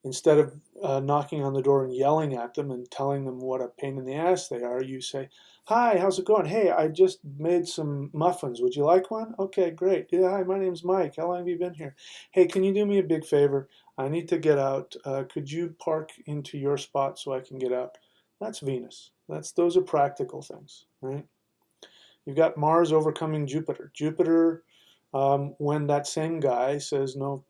instead of knocking on the door and yelling at them and telling them what a pain in the ass they are, you say, "Hi, how's it going? Hey, I just made some muffins. Would you like one? Okay, great. Yeah, hi, my name's Mike. How long have you been here? Hey, can you do me a big favor? I need to get out. Could you park into your spot so I can get out?" That's Venus. Those are practical things, right? You've got Mars overcoming Jupiter. Jupiter, when that same guy says, "No,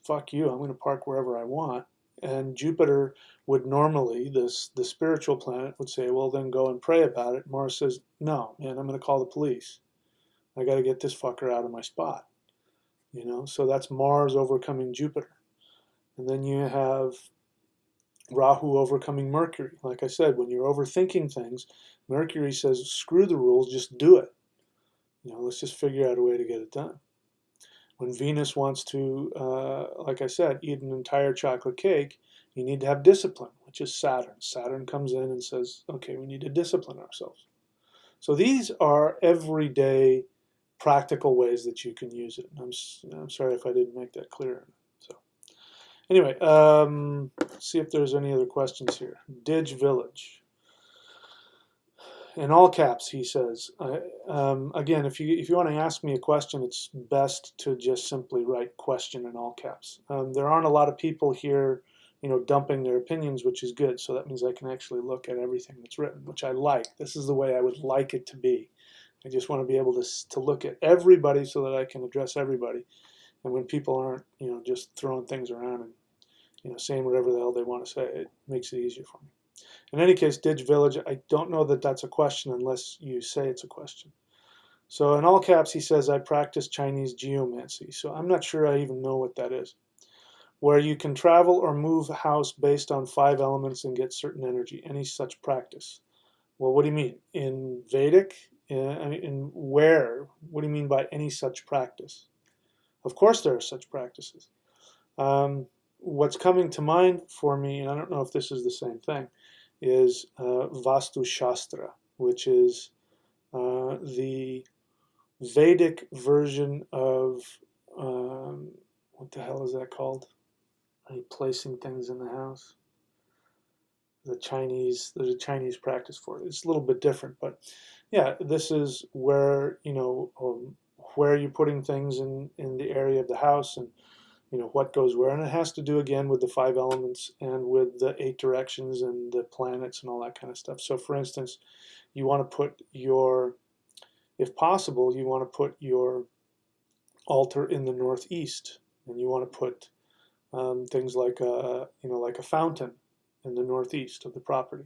fuck you, I'm going to park wherever I want," and Jupiter would normally, the spiritual planet would say, "Well, then go and pray about it." Mars says, "No, man, I'm going to call the police. I got to get this fucker out of my spot." So that's Mars overcoming Jupiter. And then you have Rahu overcoming Mercury. Like I said, when you're overthinking things, Mercury says, "Screw the rules, just do it. Let's just figure out a way to get it done." When Venus wants to, like I said, eat an entire chocolate cake, you need to have discipline, which is Saturn. Saturn comes in and says, "Okay, we need to discipline ourselves." So these are everyday practical ways that you can use it. I'm sorry if I didn't make that clear. So Anyway, see if there's any other questions here. Didge Village. In all caps, he says. Again, if you want to ask me a question, it's best to just simply write question in all caps. There aren't a lot of people here, dumping their opinions, which is good. So that means I can actually look at everything that's written, which I like. This is the way I would like it to be. I just want to be able to look at everybody so that I can address everybody. And when people aren't, just throwing things around and, saying whatever the hell they want to say, it makes it easier for me. In any case, Didge Village, I don't know that that's a question unless you say it's a question. So in all caps, he says, I practice Chinese geomancy. So I'm not sure I even know what that is. Where you can travel or move a house based on 5 elements and get certain energy. Any such practice? Well, what do you mean? In Vedic? In where? What do you mean by any such practice? Of course there are such practices. What's coming to mind for me, and I don't know if this is the same thing, is Vastu Shastra, which is the Vedic version of, what the hell is that called? Are you placing things in the house? There's a Chinese practice for it. It's a little bit different, but yeah, this is where, where you're putting things in the area of the house, and what goes where, and it has to do again with the 5 elements and with the 8 directions and the planets and all that kind of stuff. So for instance, you want to put if possible, you want to put your altar in the northeast, and you want to put things like like a fountain in the northeast of the property.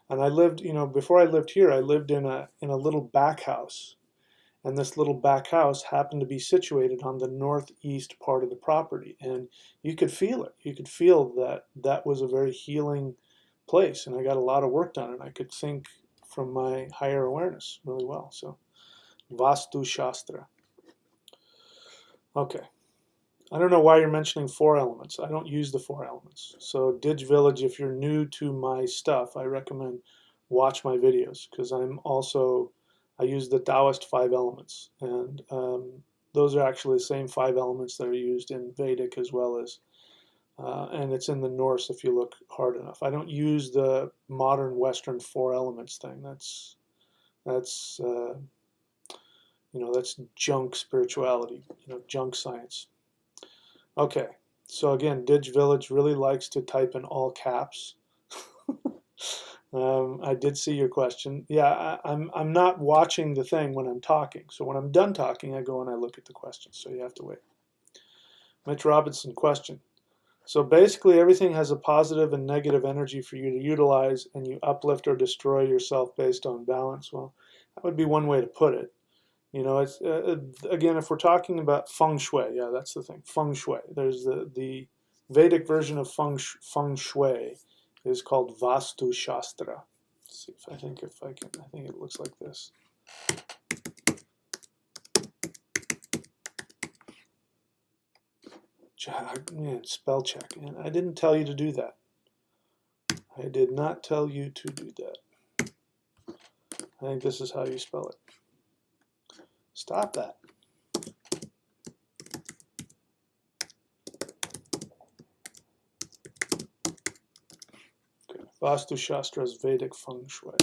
And I lived, before I lived here, I lived in a little back house. And this little back house happened to be situated on the northeast part of the property. And you could feel it. You could feel that was a very healing place. And I got a lot of work done, and I could think from my higher awareness really well. So, Vastu Shastra. Okay. I don't know why you're mentioning 4 elements. I don't use the 4 elements. So, Didge Village, if you're new to my stuff, I recommend watch my videos, because I use the Taoist 5 elements, and those are actually the same 5 elements that are used in Vedic as well as, and it's in the Norse if you look hard enough. I don't use the modern Western 4 elements thing. That's junk spirituality, junk science. Okay, so again, Didge Village really likes to type in all caps. I did see your question. Yeah, I'm not watching the thing when I'm talking. So when I'm done talking, I go and I look at the questions. So you have to wait. Mitch Robinson question. So basically everything has a positive and negative energy for you to utilize, and you uplift or destroy yourself based on balance. Well, that would be one way to put it. It's again, if we're talking about feng shui, yeah, that's the thing. Feng shui. There's the Vedic version of feng shui is called Vastu Shastra. Let's see if I think it looks like this. Spell check. And I didn't tell you to do that. I did not tell you to do that. I think this is how you spell it. Stop that. Okay. Vastu Shastra's Vedic Feng Shui.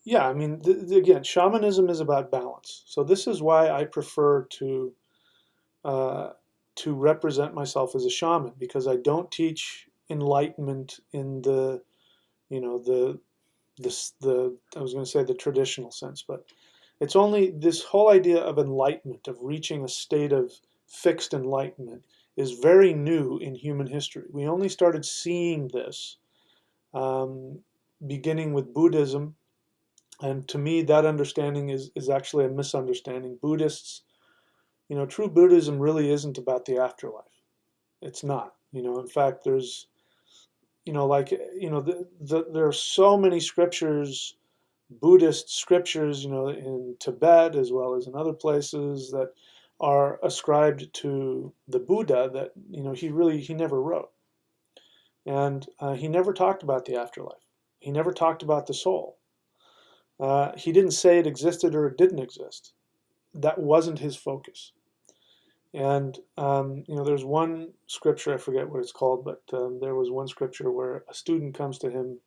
Yeah, I mean, again, shamanism is about balance. So this is why I prefer to represent myself as a shaman, because I don't teach enlightenment in the I was going to say the traditional sense, but it's only this whole idea of enlightenment, of reaching a state of fixed enlightenment, is very new in human history. We only started seeing this beginning with Buddhism, and to me that understanding is actually a misunderstanding. Buddhists, true Buddhism really isn't about the afterlife. It's not. In fact, there's there are so many scriptures, Buddhist scriptures, in Tibet as well as in other places, that are ascribed to the Buddha that he never wrote, and he never talked about the afterlife. He never talked about the soul. He didn't say it existed or it didn't exist. That wasn't his focus. And there's one scripture, I forget what it's called, but there was one scripture where a student comes to him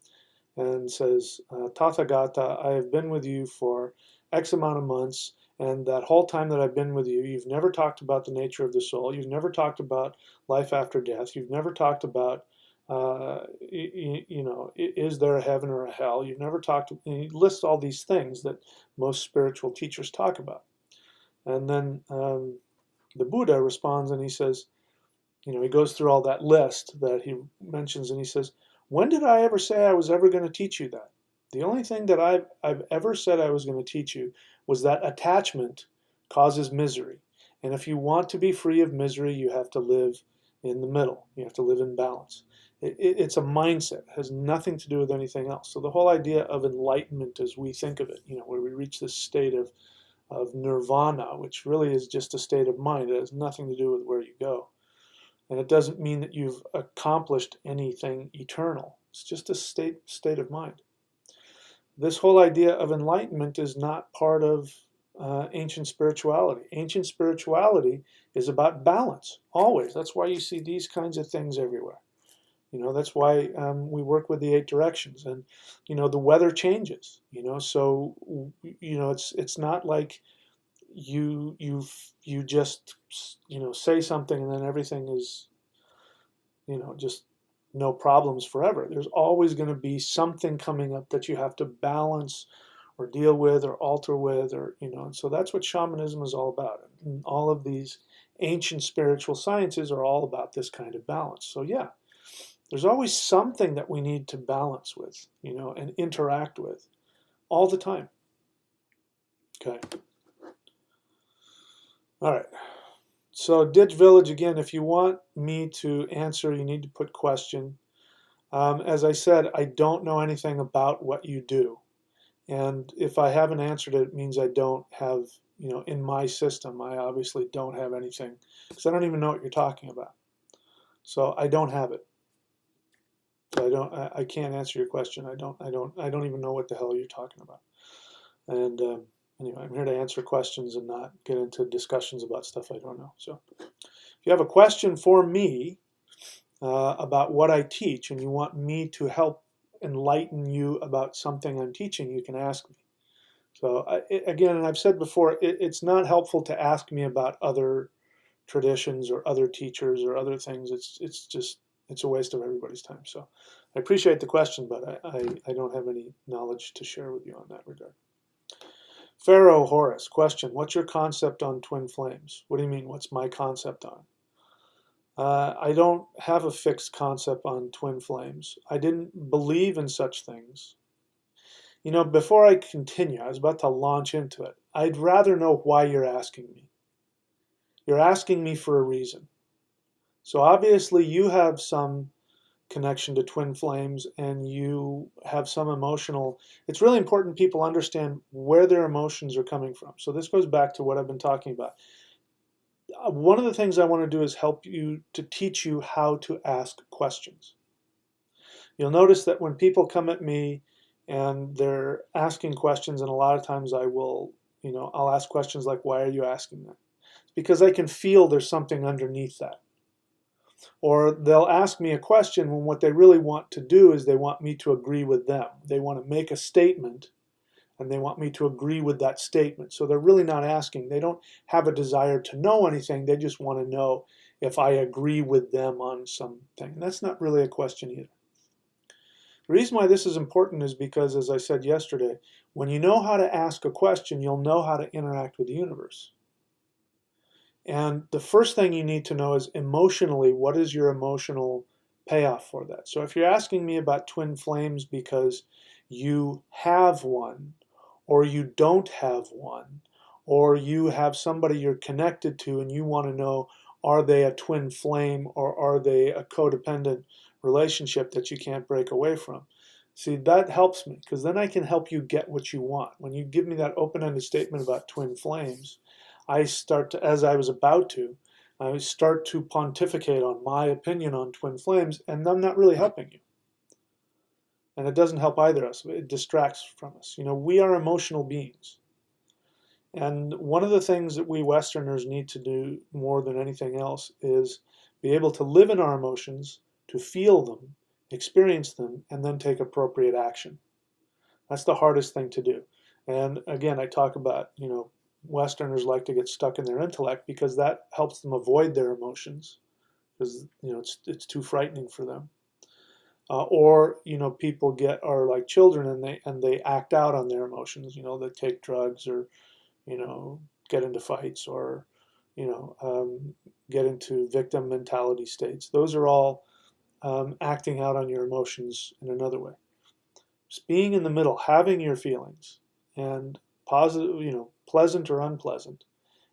and says, Tathagata, I have been with you for X amount of months, and that whole time that I've been with you, you've never talked about the nature of the soul. You've never talked about life after death. You've never talked about, is there a heaven or a hell? You've never talked, and he lists all these things that most spiritual teachers talk about. And then the Buddha responds and he says, he goes through all that list that he mentions and he says, when did I ever say I was ever going to teach you that? The only thing that I've ever said I was going to teach you was that attachment causes misery. And if you want to be free of misery, you have to live in the middle. You have to live in balance. It's a mindset. It has nothing to do with anything else. So the whole idea of enlightenment as we think of it, where we reach this state of nirvana, which really is just a state of mind. It has nothing to do with where you go. And it doesn't mean that you've accomplished anything eternal. It's just a state of mind. This whole idea of enlightenment is not part of ancient spirituality. Ancient spirituality is about balance, always. That's why you see these kinds of things everywhere. That's why we work with the 8 directions. And, the weather changes, so, it's not like you just say something and then everything is just no problems forever. There's always going to be something coming up that you have to balance or deal with or alter with, or and so that's what shamanism is all about. And all of these ancient spiritual sciences are all about this kind of balance. So yeah, there's always something that we need to balance with, and interact with all the time. Okay. All right. So Ditch Village, again, if you want me to answer, you need to put question. As I said, I don't know anything about what you do. And if I haven't answered it, it means I don't have, in my system, I obviously don't have anything because I don't even know what you're talking about. So I don't have it. So I can't answer your question. I don't even know what the hell you're talking about. And anyway, I'm here to answer questions and not get into discussions about stuff I don't know. So if you have a question for me about what I teach and you want me to help enlighten you about something I'm teaching, you can ask me. So again, and I've said before, it's not helpful to ask me about other traditions or other teachers or other things. It's a waste of everybody's time. So I appreciate the question, but I don't have any knowledge to share with you on that regard. Pharaoh Horace, question, what's your concept on twin flames? What do you mean, what's my concept on? I don't have a fixed concept on twin flames. I didn't believe in such things. Before I continue, I was about to launch into it. I'd rather know why you're asking me. You're asking me for a reason. So obviously you have some connection to twin flames and you have some emotional, it's really important people understand where their emotions are coming from. So this goes back to what I've been talking about. One of the things I want to do is help you to teach you how to ask questions. You'll notice that when people come at me and they're asking questions, and a lot of times I will, I'll ask questions like, why are you asking that? Because I can feel there's something underneath that. Or they'll ask me a question when what they really want to do is they want me to agree with them. They want to make a statement and they want me to agree with that statement. So they're really not asking. They don't have a desire to know anything. They just want to know if I agree with them on something. And that's not really a question either. The reason why this is important is because, as I said yesterday, when you know how to ask a question, you'll know how to interact with the universe. And the first thing you need to know is emotionally, what is your emotional payoff for that? So if you're asking me about twin flames because you have one, or you don't have one, or you have somebody you're connected to and you want to know, are they a twin flame or are they a codependent relationship that you can't break away from? See, that helps me because then I can help you get what you want. When you give me that open-ended statement about twin flames, I start to, as I was about to, I start to pontificate on my opinion on twin flames, and I'm not really helping you. And it doesn't help either of us. It distracts from us. We are emotional beings. And one of the things that we Westerners need to do more than anything else is be able to live in our emotions, to feel them, experience them, and then take appropriate action. That's the hardest thing to do. And again, I talk about, Westerners like to get stuck in their intellect because that helps them avoid their emotions because, it's too frightening for them. Or people are like children and they act out on their emotions. They take drugs or get into fights or get into victim mentality states. Those are all acting out on your emotions in another way. Just being in the middle, having your feelings and positive, pleasant or unpleasant,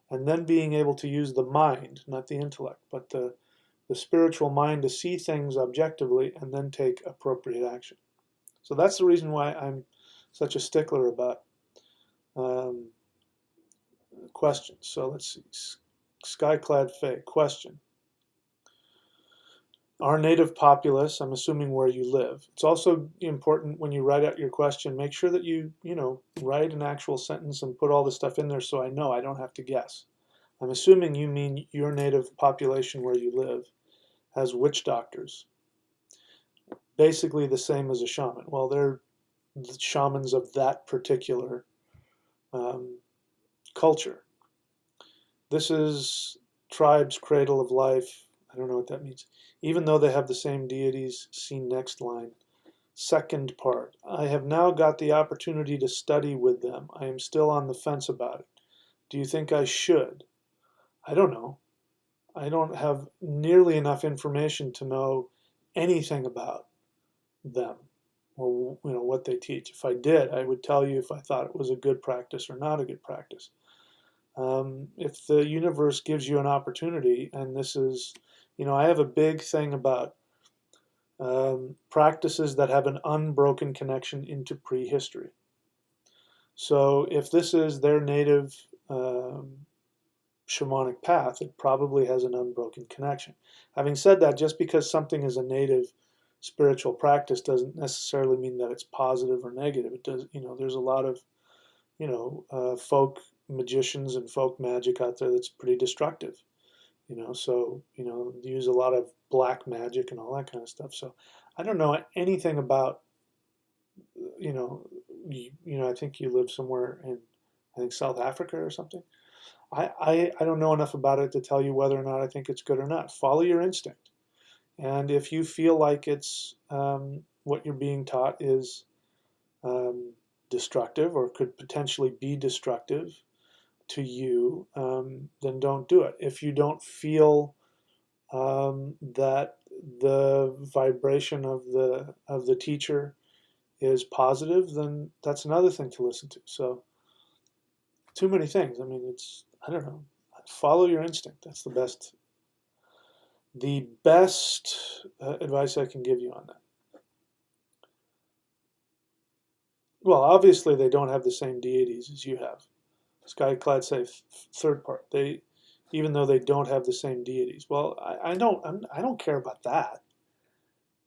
and then being able to use the mind, not the intellect, but the spiritual mind to see things objectively and then take appropriate action. So that's the reason why I'm such a stickler about um, questions. So let's see. Skyclad Faye, question. Our native populace, I'm assuming where you live. It's also important when you write out your question, make sure that you write an actual sentence and put all the stuff in there so I know I don't have to guess. I'm assuming you mean your native population where you live has witch doctors. Basically the same as a shaman. Well, they're the shamans of that particular um, culture. This is tribe's cradle of life. I don't know what that means. Even though they have the same deities, see next line. Second part. I have now got the opportunity to study with them. I am still on the fence about it. Do you think I should? I don't know. I don't have nearly enough information to know anything about them or what they teach. If I did, I would tell you if I thought it was a good practice or not a good practice. If the universe gives you an opportunity, and this is, I have a big thing about practices that have an unbroken connection into prehistory. So if this is their native shamanic path, it probably has an unbroken connection. Having said that, just because something is a native spiritual practice doesn't necessarily mean that it's positive or negative. It does, there's a lot of, folk magicians and folk magic out there that's pretty destructive. So use a lot of black magic and all that kind of stuff. So I don't know anything about, I think you live somewhere in, I think South Africa or something. I don't know enough about it to tell you whether or not I think it's good or not. Follow your instinct. And if you feel like it's what you're being taught is destructive or could potentially be destructive to you, then don't do it. If you don't feel that the vibration of the teacher is positive, then that's another thing to listen to. So too many things. I mean, I don't know. Follow your instinct. That's the best advice I can give you on that. Well, obviously they don't have the same deities as you have. Skyclad say third part. Even though they don't have the same deities. Well, I don't care about that.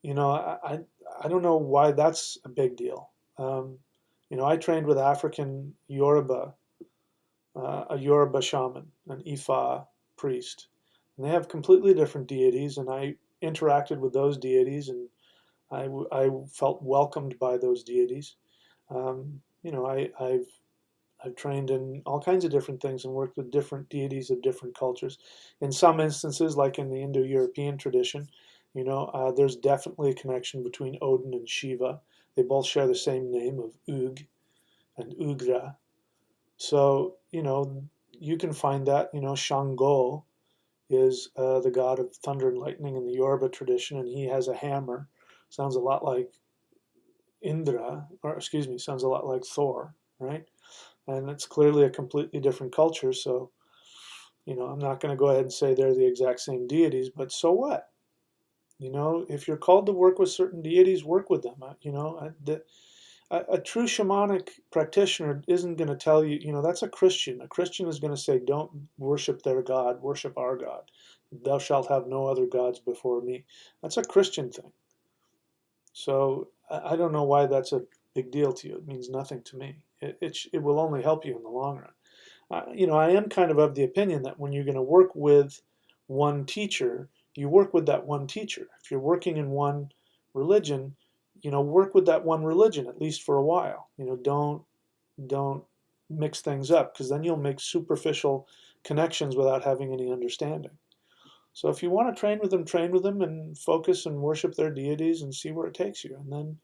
I don't know why that's a big deal. I trained with African Yoruba, a Yoruba shaman, an Ifa priest, and they have completely different deities. And I interacted with those deities, and I felt welcomed by those deities. I've trained in all kinds of different things and worked with different deities of different cultures. In some instances, like in the Indo-European tradition, there's definitely a connection between Odin and Shiva. They both share the same name of Ug and Ugra. So, you can find that, Shango is the god of thunder and lightning in the Yoruba tradition, and he has a hammer. Sounds a lot like Indra, or excuse me, sounds a lot like Thor, right? And it's clearly a completely different culture. So, I'm not going to go ahead and say they're the exact same deities, but so what? If you're called to work with certain deities, work with them. A true shamanic practitioner isn't going to tell you, that's a Christian. A Christian is going to say, don't worship their God, worship our God. Thou shalt have no other gods before me. That's a Christian thing. So I don't know why that's a big deal to you. It means nothing to me. It will only help you in the long run. I am kind of the opinion that when you're going to work with one teacher, you work with that one teacher. If you're working in one religion, work with that one religion at least for a while. Don't mix things up, because then you'll make superficial connections without having any understanding. So if you want to train with them and focus and worship their deities and see where it takes you. And then,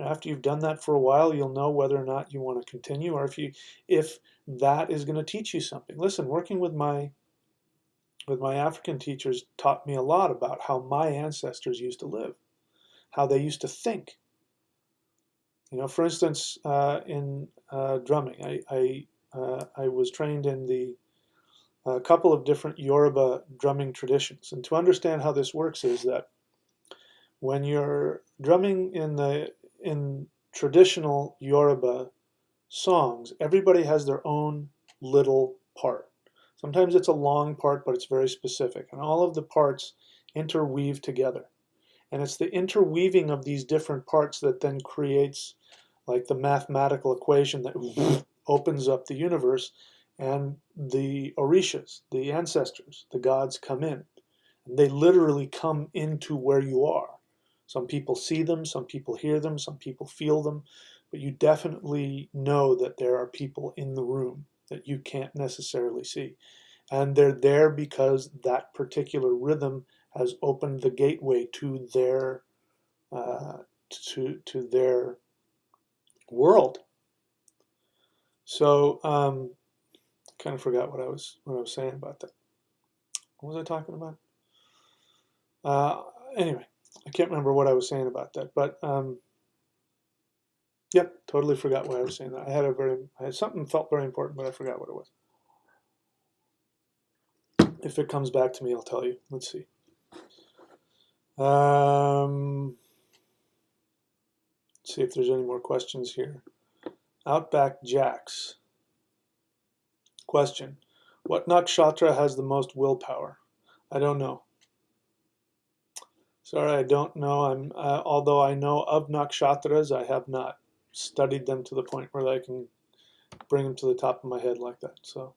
after you've done that for a while, you'll know whether or not you want to continue, or if that is going to teach you something. Listen, working with my African teachers taught me a lot about how my ancestors used to live, how they used to think. For instance, in drumming, I was trained in a couple of different Yoruba drumming traditions. And to understand how this works is that when you're drumming in traditional Yoruba songs, everybody has their own little part. Sometimes it's a long part, but it's very specific. And all of the parts interweave together. And it's the interweaving of these different parts that then creates like the mathematical equation that opens up the universe, and the orishas, the ancestors, the gods come in. And they literally come into where you are. Some people see them, some people hear them, some people feel them, but you definitely know that there are people in the room that you can't necessarily see. And they're there because that particular rhythm has opened the gateway to their to their world. So kind of forgot what I was saying about that. What was I talking about? Anyway, I can't remember what I was saying about that, but yep, totally forgot why I was saying that. I had something felt very important, but I forgot what it was. If it comes back to me, I'll tell you. Let's see. Let's see if there's any more questions here. Outback Jacks. Question: what nakshatra has the most willpower? I don't know. Sorry, I don't know. Although I know of nakshatras, I have not studied them to the point where I can bring them to the top of my head like that. So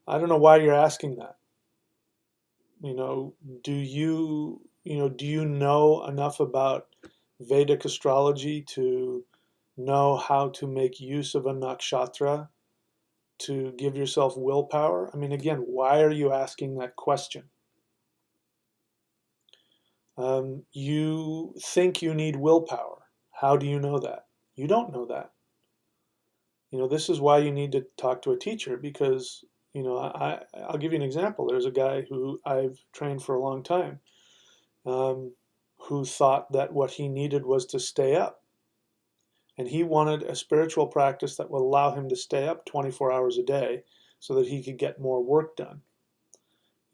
I don't know why you're asking that. Do you know enough about Vedic astrology to know how to make use of a nakshatra to give yourself willpower? I mean, again, why are you asking that question? You think you need willpower. How do you know that? You don't know that. This is why you need to talk to a teacher, because, I'll give you an example. There's a guy who I've trained for a long time, who thought that what he needed was to stay up. And he wanted a spiritual practice that would allow him to stay up 24 hours a day so that he could get more work done.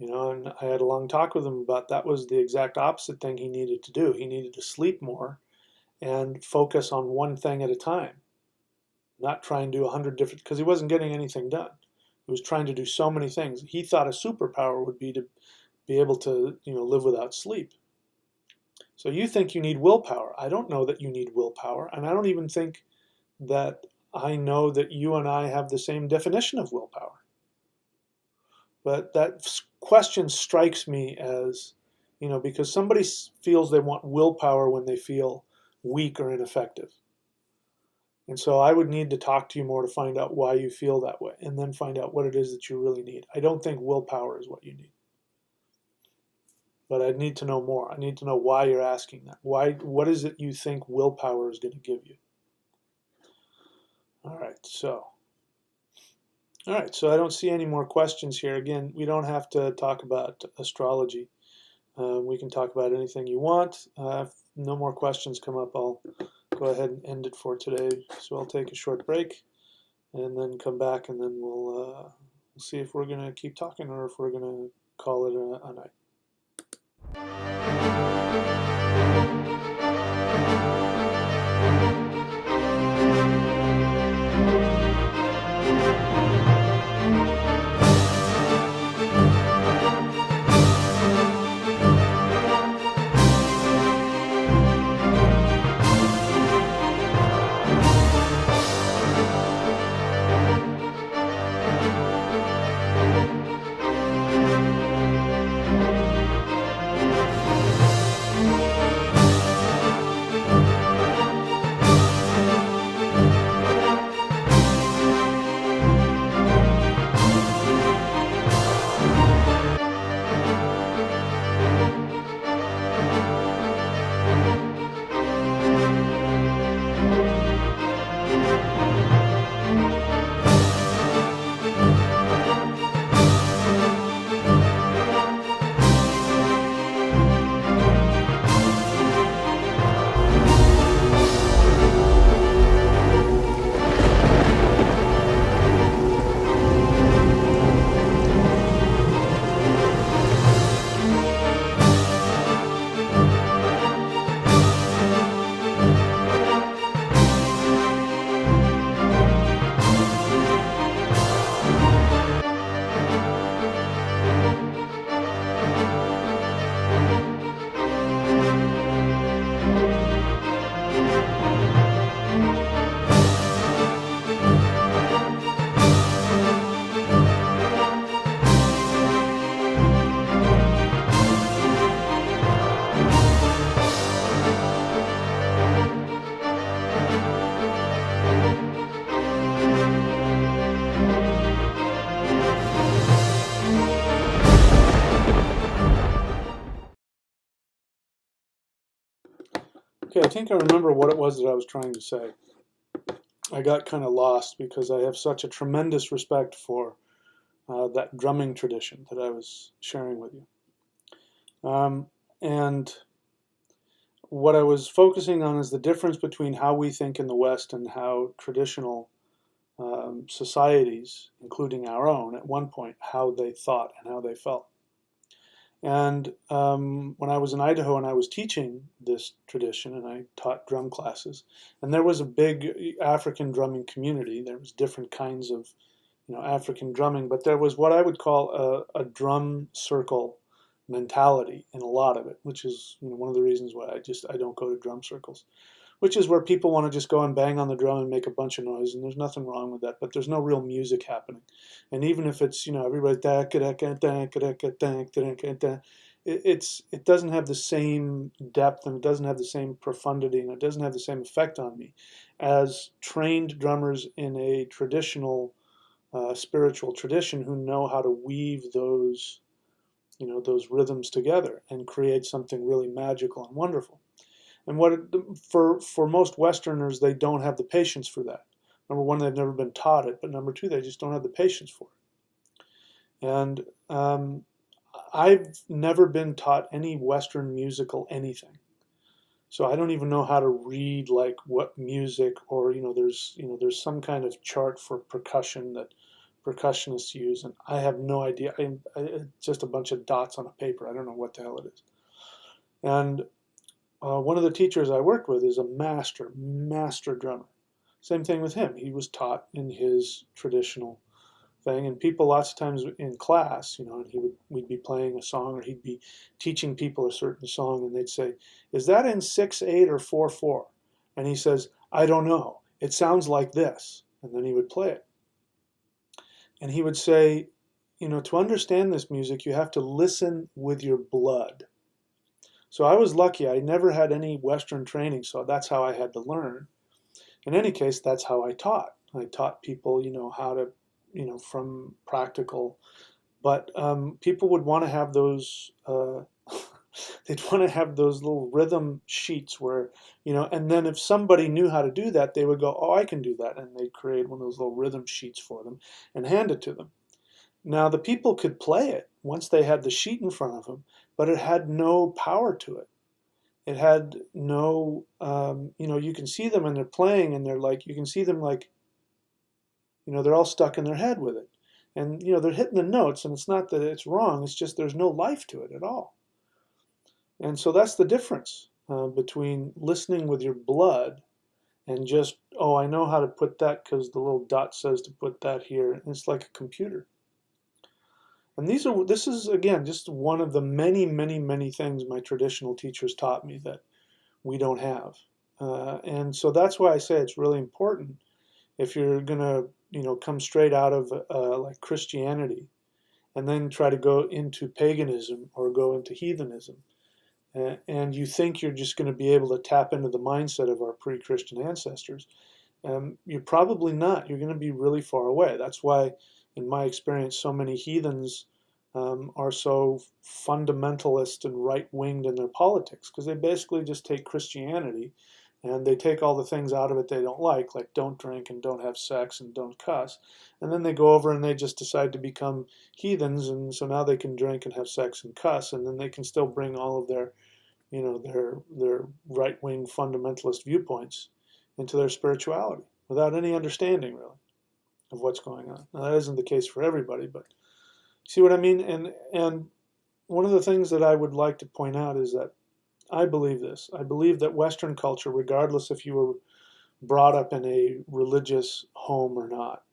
And I had a long talk with him about that was the exact opposite thing he needed to do. He needed to sleep more and focus on one thing at a time, not try and do 100 different, because he wasn't getting anything done. He was trying to do so many things. He thought a superpower would be to be able to, live without sleep. So you think you need willpower. I don't know that you need willpower, and I don't even think that I know that you and I have the same definition of willpower. But that question strikes me as, because somebody feels they want willpower when they feel weak or ineffective. And so I would need to talk to you more to find out why you feel that way, and then find out what it is that you really need. I don't think willpower is what you need. But I need to know more. I need to know why you're asking that. What is it you think willpower is going to give you? All right, so I don't see any more questions here. Again, we don't have to talk about astrology. We can talk about anything you want. If no more questions come up, I'll go ahead and end it for today. So I'll take a short break and then come back, and then we'll see if we're going to keep talking or if we're going to call it a night. Okay, I think I remember what it was that I was trying to say. I got kind of lost because I have such a tremendous respect for that drumming tradition that I was sharing with you. And what I was focusing on is the difference between how we think in the West and how traditional societies, including our own, at one point, how they thought and how they felt. And when I was in Idaho and I was teaching this tradition and I taught drum classes, and there was a big African drumming community. There was different kinds of, African drumming, but there was what I would call a drum circle mentality in a lot of it, which is one of the reasons why I don't go to drum circles, which is where people want to just go and bang on the drum and make a bunch of noise, and there's nothing wrong with that, but there's no real music happening. And even if it's, everybody, it doesn't have the same depth, and it doesn't have the same profundity, and it doesn't have the same effect on me as trained drummers in a traditional spiritual tradition who know how to weave those rhythms together and create something really magical and wonderful. And for most Westerners, they don't have the patience for that. Number one, they've never been taught it, but number two, they just don't have the patience for it. And I've never been taught any Western musical anything, so I don't even know how to read like what music, or there's some kind of chart for percussion that percussionists use, and I have no idea. It's just a bunch of dots on a paper. I don't know what the hell it is. And one of the teachers I worked with is a master drummer. Same thing with him. He was taught in his traditional thing, and people lots of times in class, and we'd be playing a song, or he'd be teaching people a certain song, and they'd say, "Is that in 6/8 or 4/4?" And he says, "I don't know. It sounds like this." And then he would play it. And he would say, to understand this music, you have to listen with your blood. So I was lucky. I never had any Western training, so that's how I had to learn. In any case, that's how I taught. I taught people, how to, from practical. But people would want to have those, they'd want to have those little rhythm sheets where, and then if somebody knew how to do that, they would go, "Oh, I can do that." And they'd create one of those little rhythm sheets for them and hand it to them. Now, the people could play it once they had the sheet in front of them, but it had no power to it. It had no, you can see them and they're playing, and they're like, you can see them like, they're all stuck in their head with it. And, they're hitting the notes, and it's not that it's wrong, it's just there's no life to it at all. And so that's the difference between listening with your blood and just, "Oh, I know how to put that because the little dot says to put that here." And it's like a computer. And this is, again, just one of the many, many, many things my traditional teachers taught me that we don't have. And so that's why I say it's really important, if you're going to, come straight out of like Christianity and then try to go into paganism or go into heathenism, and you think you're just going to be able to tap into the mindset of our pre-Christian ancestors, you're probably not. You're going to be really far away. That's why, in my experience, so many heathens are so fundamentalist and right-winged in their politics, because they basically just take Christianity and they take all the things out of it they don't like don't drink and don't have sex and don't cuss, and then they go over and they just decide to become heathens, and so now they can drink and have sex and cuss, and then they can still bring all of their, their right-wing fundamentalist viewpoints into their spirituality without any understanding, really, of what's going on. Now, that isn't the case for everybody, but see what I mean? And one of the things that I would like to point out is that I believe this. I believe that Western culture, regardless if you were brought up in a religious home or not,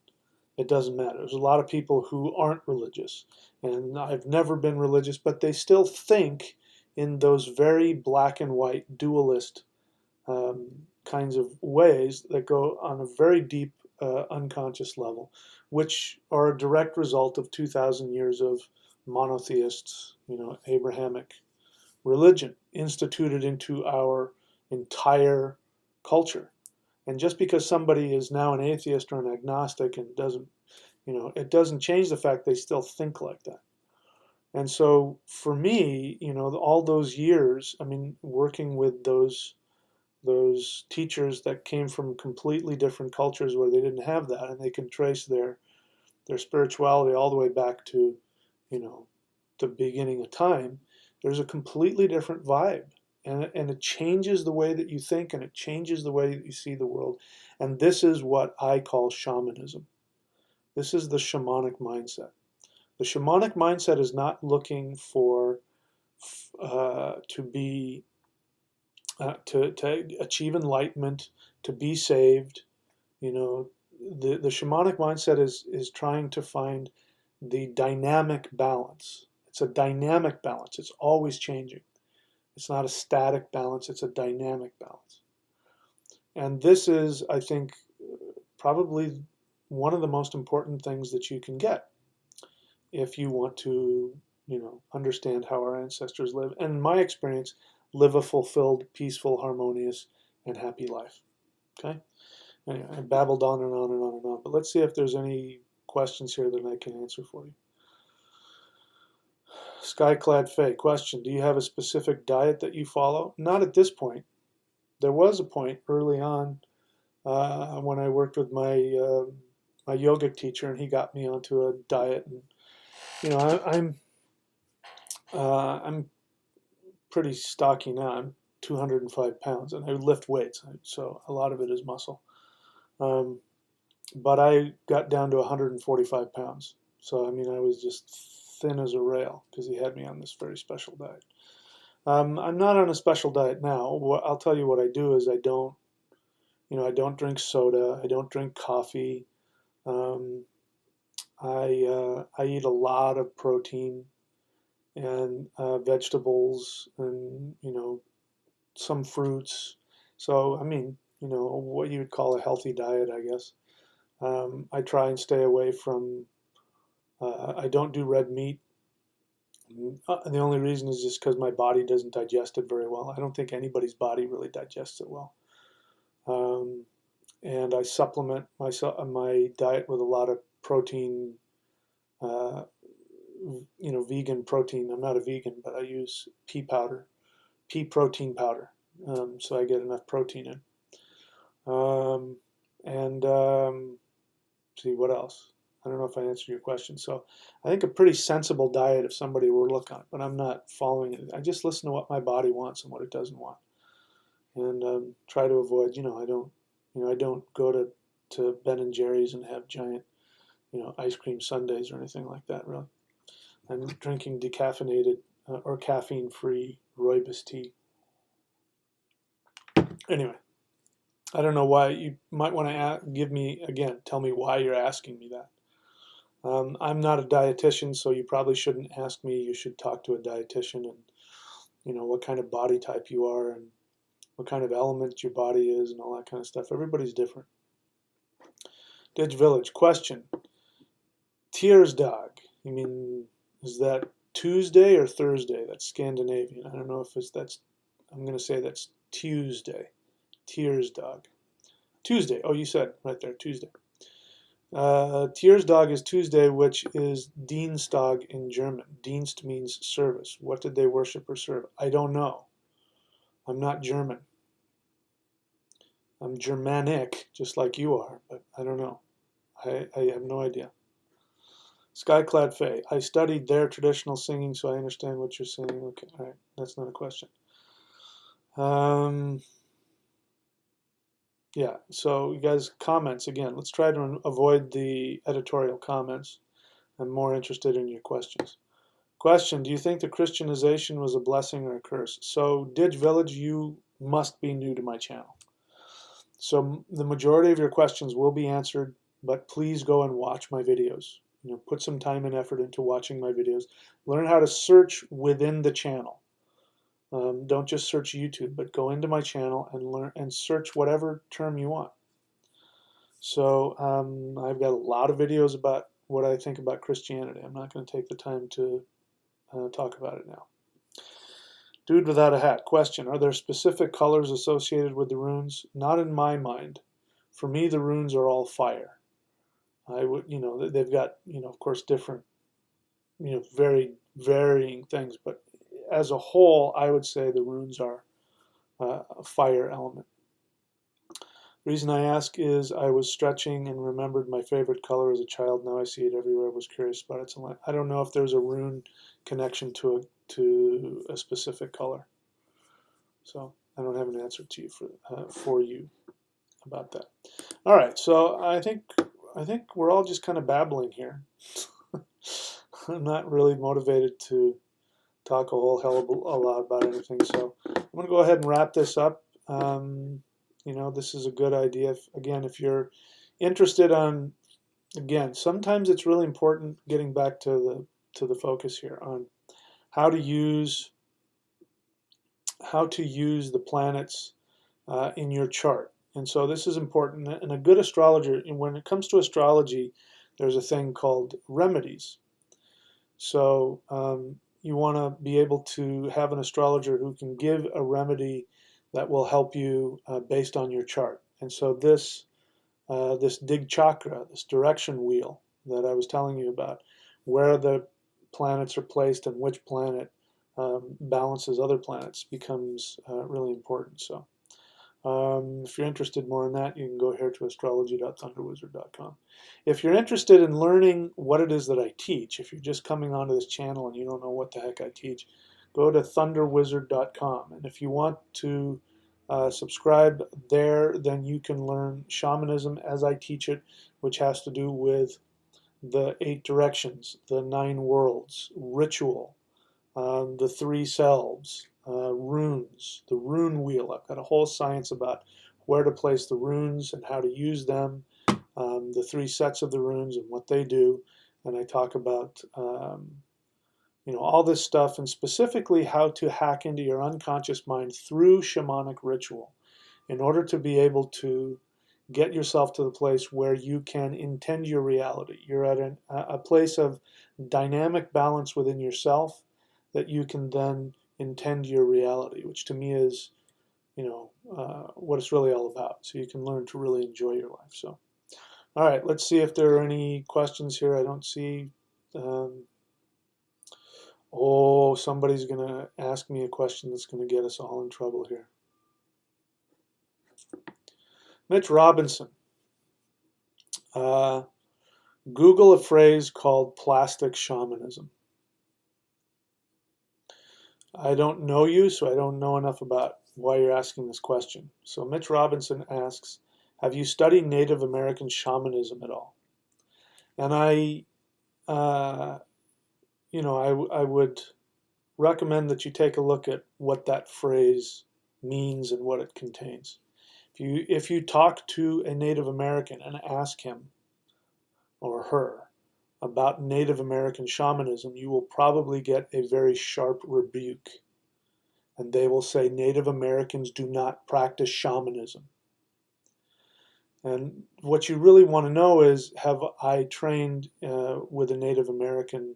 it doesn't matter. There's a lot of people who aren't religious, and I've never been religious, but they still think in those very black and white dualist kinds of ways that go on a very deep unconscious level, which are a direct result of 2,000 years of monotheists, Abrahamic religion instituted into our entire culture. And just because somebody is now an atheist or an agnostic, and doesn't, it doesn't change the fact they still think like that. And so for me, all those years, I mean, working with those those teachers that came from completely different cultures where they didn't have that, and they can trace their spirituality all the way back to, you know, the beginning of time. There's a completely different vibe, and it changes the way that you think, and it changes the way that you see the world. And this is what I call shamanism. This is the shamanic mindset. The shamanic mindset is not looking for to be to achieve enlightenment, to be saved. You know, the shamanic mindset is trying to find the dynamic balance. It's a dynamic balance. It's always changing. It's not a static balance. It's a dynamic balance. And this is, I think, probably one of the most important things that you can get if you want to, you know, understand how our ancestors live. And in my experience, live a fulfilled, peaceful, harmonious, and happy life. Okay? Anyway, I babbled on and on and on and on. But let's see if there's any questions here that I can answer for you. Skyclad Faye, question, do you have a specific diet that you follow? Not at this point. There was a point early on when I worked with my yogic teacher, and he got me onto a diet. And you know, I'm pretty stocky now. I'm 205 pounds, and I lift weights, so a lot of it is muscle. But I got down to 145 pounds. So I mean, I was just thin as a rail because he had me on this very special diet. I'm not on a special diet now. I'll tell you what I do is I don't drink soda. I don't drink coffee. I eat a lot of protein and vegetables, and you know, some fruits. So I mean, you know, what you would call a healthy diet, I guess. I try and stay away from. I don't do red meat. The only reason is just because my body doesn't digest it very well. I don't think anybody's body really digests it well. And I supplement my diet with a lot of protein, you know, vegan protein. I'm not a vegan, but I use pea protein powder, so I get enough protein in. And see what else. I don't know if I answered your question. So I think a pretty sensible diet if somebody were to look on it, but I'm not following it. I just listen to what my body wants and what it doesn't want, and try to avoid. I don't go to Ben and Jerry's and have giant, you know, ice cream sundaes or anything like that. Really, I'm drinking decaffeinated or caffeine-free rooibos tea. Anyway, I don't know why. You might want to tell me why you're asking me that. I'm not a dietitian, so you probably shouldn't ask me. You should talk to a dietitian, and you know what kind of body type you are, and what kind of element your body is, and all that kind of stuff. Everybody's different. Ditch Village, question. Tiersdag, you mean, is that Tuesday or Thursday? That's Scandinavian. I don't know if I'm going to say that's Tuesday. Tiersdag. Tuesday. Oh, you said right there, Tuesday. Tiersdag is Tuesday, which is Dienstag in German. Dienst means service. What did they worship or serve? I don't know. I'm not German. I'm Germanic, just like you are, but I don't know. I have no idea. Skyclad Faye, I studied their traditional singing, so I understand what you're saying. Okay, all right, that's not a question. Yeah, so you guys, comments again. Let's try to avoid the editorial comments. I'm more interested in your questions. Question, do you think the Christianization was a blessing or a curse? So, Ditch Village, you must be new to my channel. So the majority of your questions will be answered, but please go and watch my videos. You know, put some time and effort into watching my videos. Learn how to search within the channel. Don't just search YouTube, but go into my channel and learn and search whatever term you want. So I've got a lot of videos about what I think about Christianity. I'm not going to take the time to talk about it now. Dude without a hat, question, are there specific colors associated with the runes? Not in my mind. For me, the runes are all fire. They've got, of course, different, very varying things, but as a whole, I would say the runes are fire element. The reason I ask is I was stretching and remembered my favorite color as a child. Now I see it everywhere. I was curious about it. So I don't know if there's a rune connection to a specific color. So I don't have an answer to you for you about that. All right. So I think we're all just kind of babbling here. I'm not really motivated to talk a whole hell of a lot about anything. So I'm going to go ahead and wrap this up. This is a good idea. If you're interested again, sometimes it's really important getting back to the focus here on how to use the planets in your chart. And so this is important. And a good astrologer, when it comes to astrology, there's a thing called remedies. So you want to be able to have an astrologer who can give a remedy that will help you based on your chart. And so this dig chakra, this direction wheel that I was telling you about, where the planets are placed and which planet balances other planets, becomes really important. So if you're interested more in that, you can go here to astrology.thunderwizard.com. If you're interested in learning what it is that I teach, if you're just coming onto this channel and you don't know what the heck I teach, go to thunderwizard.com. And if you want to subscribe there, then you can learn shamanism as I teach it, which has to do with the 8 directions, the 9 worlds, ritual, the 3 selves, runes, the rune wheel. I've got a whole science about where to place the runes and how to use them, the 3 sets of the runes and what they do. And I talk about all this stuff, and specifically how to hack into your unconscious mind through shamanic ritual in order to be able to get yourself to the place where you can intend your reality. You're at a place of dynamic balance within yourself that you can then intend your reality, which to me is, what it's really all about. So you can learn to really enjoy your life. So, all right, let's see if there are any questions here. I don't see. Somebody's going to ask me a question that's going to get us all in trouble here. Mitch Robinson. Google a phrase called plastic shamanism. I don't know you, so I don't know enough about why you're asking this question. So Mitch Robinson asks, have you studied Native American shamanism at all? And I would recommend that you take a look at what that phrase means and what it contains. If you talk to a Native American and ask him or her about Native American shamanism, you will probably get a very sharp rebuke. And they will say Native Americans do not practice shamanism. And what you really want to know is, have I trained with a Native American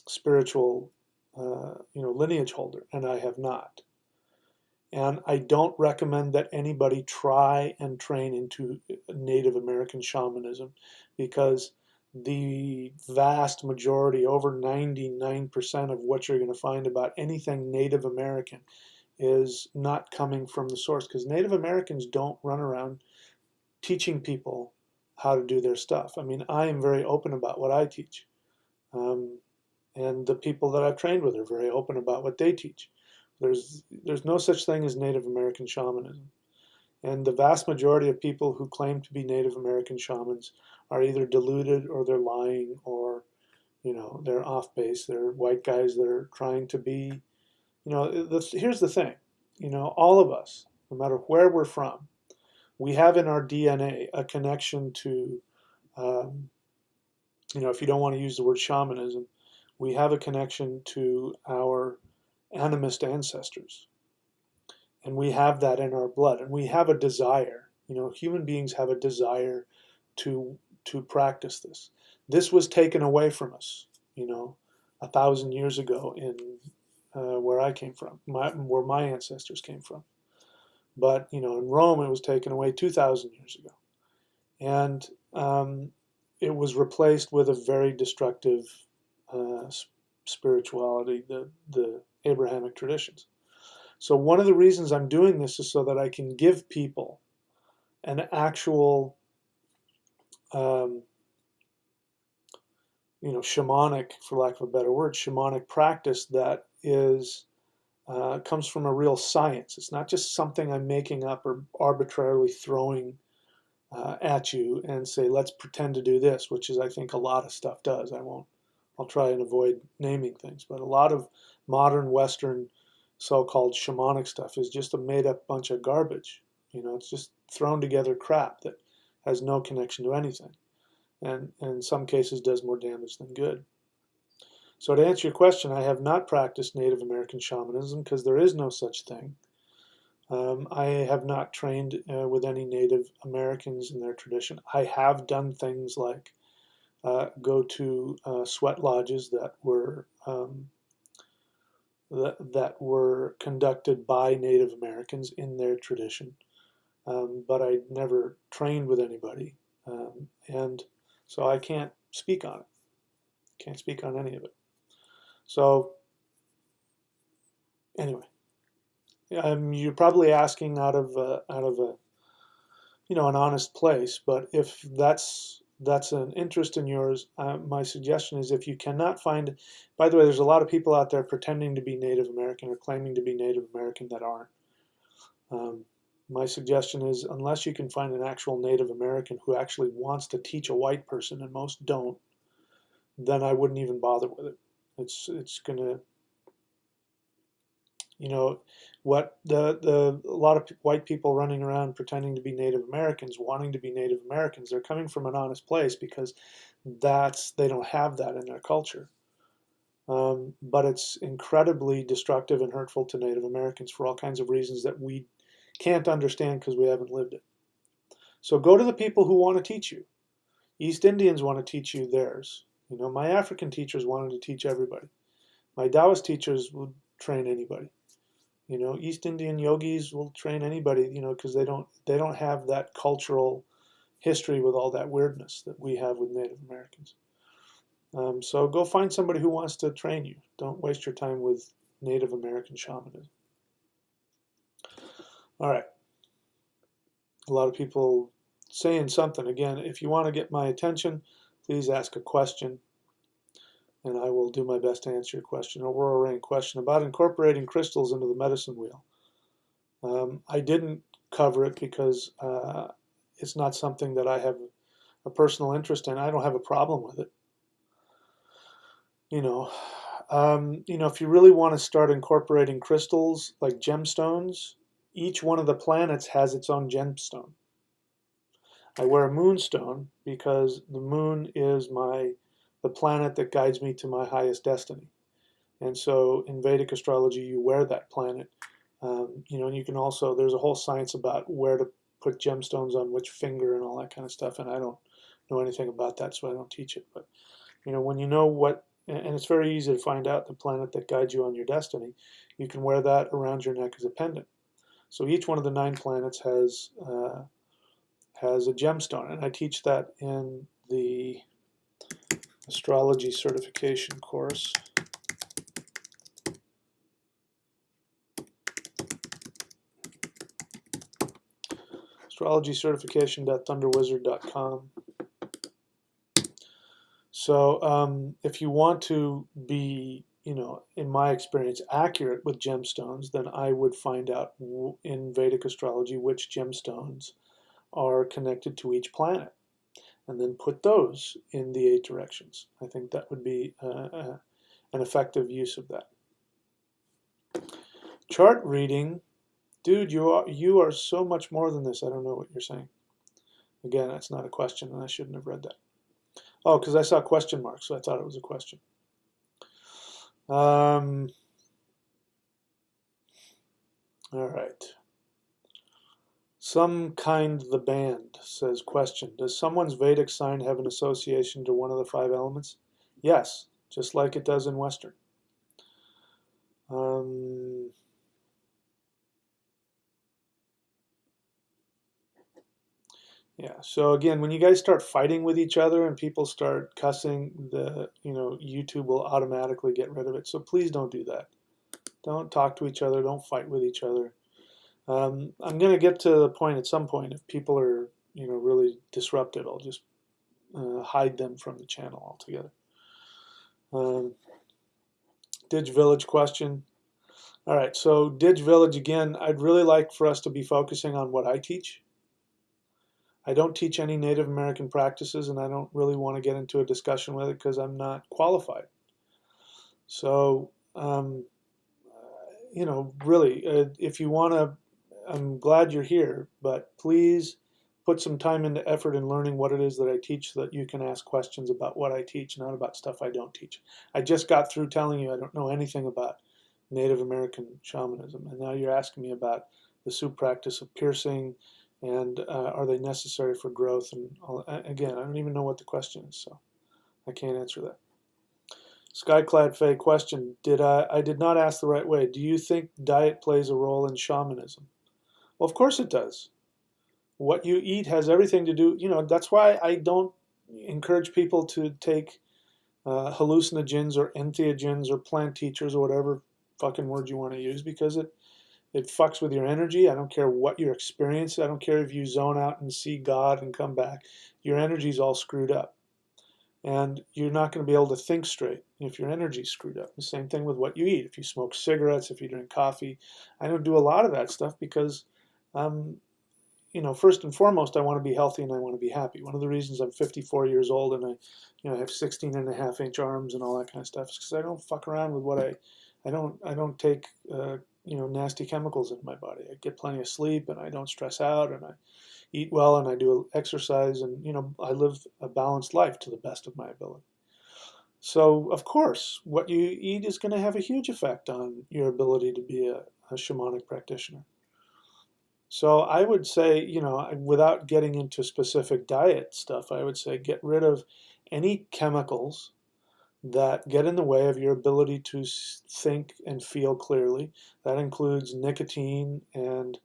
spiritual lineage holder? And I have not. And I don't recommend that anybody try and train into Native American shamanism, because the vast majority, over 99% of what you're going to find about anything Native American is not coming from the source, because Native Americans don't run around teaching people how to do their stuff. I mean, I am very open about what I teach. And the people that I've trained with are very open about what they teach. There's no such thing as Native American shamanism. And the vast majority of people who claim to be Native American shamans are either deluded, or they're lying, or, they're off base. They're white guys that are trying to be, here's the thing, all of us, no matter where we're from, we have in our DNA a connection to, if you don't want to use the word shamanism, we have a connection to our animist ancestors. And we have that in our blood, and we have a desire. Human beings have a desire to practice this. This was taken away from us, 1,000 years ago in where I came from, where my ancestors came from. But in Rome, it was taken away 2,000 years ago, and it was replaced with a very destructive spirituality, the Abrahamic traditions. So one of the reasons I'm doing this is so that I can give people an actual, shamanic, for lack of a better word, shamanic practice that is comes from a real science. It's not just something I'm making up or arbitrarily throwing at you and say, let's pretend to do this, which is, I think, a lot of stuff does. I'll try and avoid naming things, but a lot of modern Western so-called shamanic stuff is just a made-up bunch of garbage. It's just thrown together crap that has no connection to anything, and in some cases does more damage than good. So to answer your question, I have not practiced Native American shamanism because there is no such thing. I have not trained with any Native Americans in their tradition. I have done things like go to sweat lodges that were conducted by Native Americans in their tradition, but I never trained with anybody, and so I can't speak on it. Can't speak on any of it. So anyway, you're probably asking out of a an honest place, but if that's an interest in yours, my suggestion is, if you cannot find, by the way, there's a lot of people out there pretending to be Native American or claiming to be Native American that aren't. My suggestion is, unless you can find an actual Native American who actually wants to teach a white person, and most don't, then I wouldn't even bother with it. It's gonna, what a lot of white people running around pretending to be Native Americans, wanting to be Native Americans, they're coming from an honest place because they don't have that in their culture. But it's incredibly destructive and hurtful to Native Americans for all kinds of reasons that we can't understand because we haven't lived it. So go to the people who want to teach you. East Indians want to teach you theirs. My African teachers wanted to teach everybody. My Taoist teachers would train anybody. East Indian yogis will train anybody, because they don't have that cultural history with all that weirdness that we have with Native Americans. So go find somebody who wants to train you. Don't waste your time with Native American shamanism. All right. A lot of people saying something. Again, if you want to get my attention, please ask a question, and I will do my best to answer your question. Aurora Rain question about incorporating crystals into the medicine wheel. I didn't cover it because it's not something that I have a personal interest in. I don't have a problem with it. If you really want to start incorporating crystals like gemstones, each one of the planets has its own gemstone. I wear a moonstone because the moon is the planet that guides me to my highest destiny. And so in Vedic astrology, you wear that planet. And you can also, there's a whole science about where to put gemstones on which finger and all that kind of stuff. And I don't know anything about that, so I don't teach it. But, when you know what, and it's very easy to find out the planet that guides you on your destiny, you can wear that around your neck as a pendant. So each one of the 9 planets has a gemstone, and I teach that in the astrology certification course. astrologycertification.thunderwizard.com. So if you want to be, in my experience, accurate with gemstones, then I would find out in Vedic astrology which gemstones are connected to each planet, and then put those in the 8 directions. I think that would be an effective use of that. Chart reading, dude, you are so much more than this. I don't know what you're saying. Again, that's not a question, and I shouldn't have read that. Oh, because I saw question marks, so I thought it was a question. All right. Some Kind the Band says, question, does someone's Vedic sign have an association to one of the 5 elements? Yes, just like it does in Western. Yeah, so again, when you guys start fighting with each other and people start cussing, YouTube will automatically get rid of it. So please don't do that. Don't talk to each other. Don't fight with each other. I'm going to get to the point at some point. If people are, really disruptive, I'll just hide them from the channel altogether. Dig Village question. All right, so Dig Village again. I'd really like for us to be focusing on what I teach. I don't teach any Native American practices, and I don't really want to get into a discussion with it because I'm not qualified. So, really, if you want to, I'm glad you're here, but please put some time into effort in learning what it is that I teach so that you can ask questions about what I teach, not about stuff I don't teach. I just got through telling you I don't know anything about Native American shamanism, and now you're asking me about the Sioux practice of piercing, and are they necessary for growth? And again, I don't even know what the question is, so I can't answer that. Skyclad Faye question: I did not ask the right way. Do you think diet plays a role in shamanism? Well, of course it does. What you eat has everything to do. That's why I don't encourage people to take hallucinogens or entheogens or plant teachers or whatever fucking word you want to use, because it fucks with your energy. I don't care what your experience. I don't care if you zone out and see God and come back. Your energy's all screwed up. And you're not going to be able to think straight if your energy's screwed up. The same thing with what you eat. If you smoke cigarettes, if you drink coffee. I don't do a lot of that stuff because, first and foremost, I want to be healthy and I want to be happy. One of the reasons I'm 54 years old and I have 16.5-inch arms and all that kind of stuff is because I don't fuck around with what I don't take, nasty chemicals into my body. I get plenty of sleep and I don't stress out and I eat well and I do exercise and I live a balanced life to the best of my ability. So of course what you eat is going to have a huge effect on your ability to be a shamanic practitioner. So I would say, without getting into specific diet stuff, I would say get rid of any chemicals that get in the way of your ability to think and feel clearly. That includes nicotine and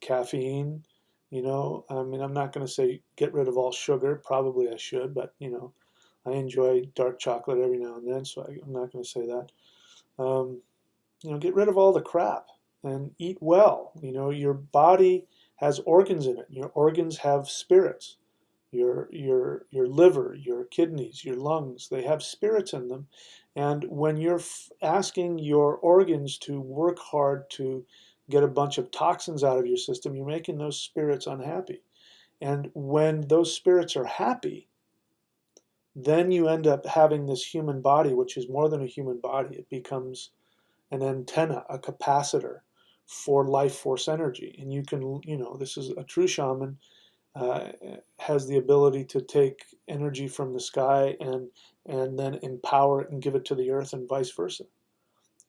caffeine. I'm not going to say get rid of all sugar. Probably I should, but I enjoy dark chocolate every now and then, so I'm not going to say that. Get rid of all the crap and eat well. Your body has organs in it. Your organs have spirits. Your liver, your kidneys, your lungs, they have spirits in them. And when you're asking your organs to work hard to get a bunch of toxins out of your system, you're making those spirits unhappy. And when those spirits are happy, then you end up having this human body, which is more than a human body. It becomes an antenna, a capacitor for life force energy. And you can, this is a true shaman, has the ability to take energy from the sky and then empower it and give it to the earth and vice versa.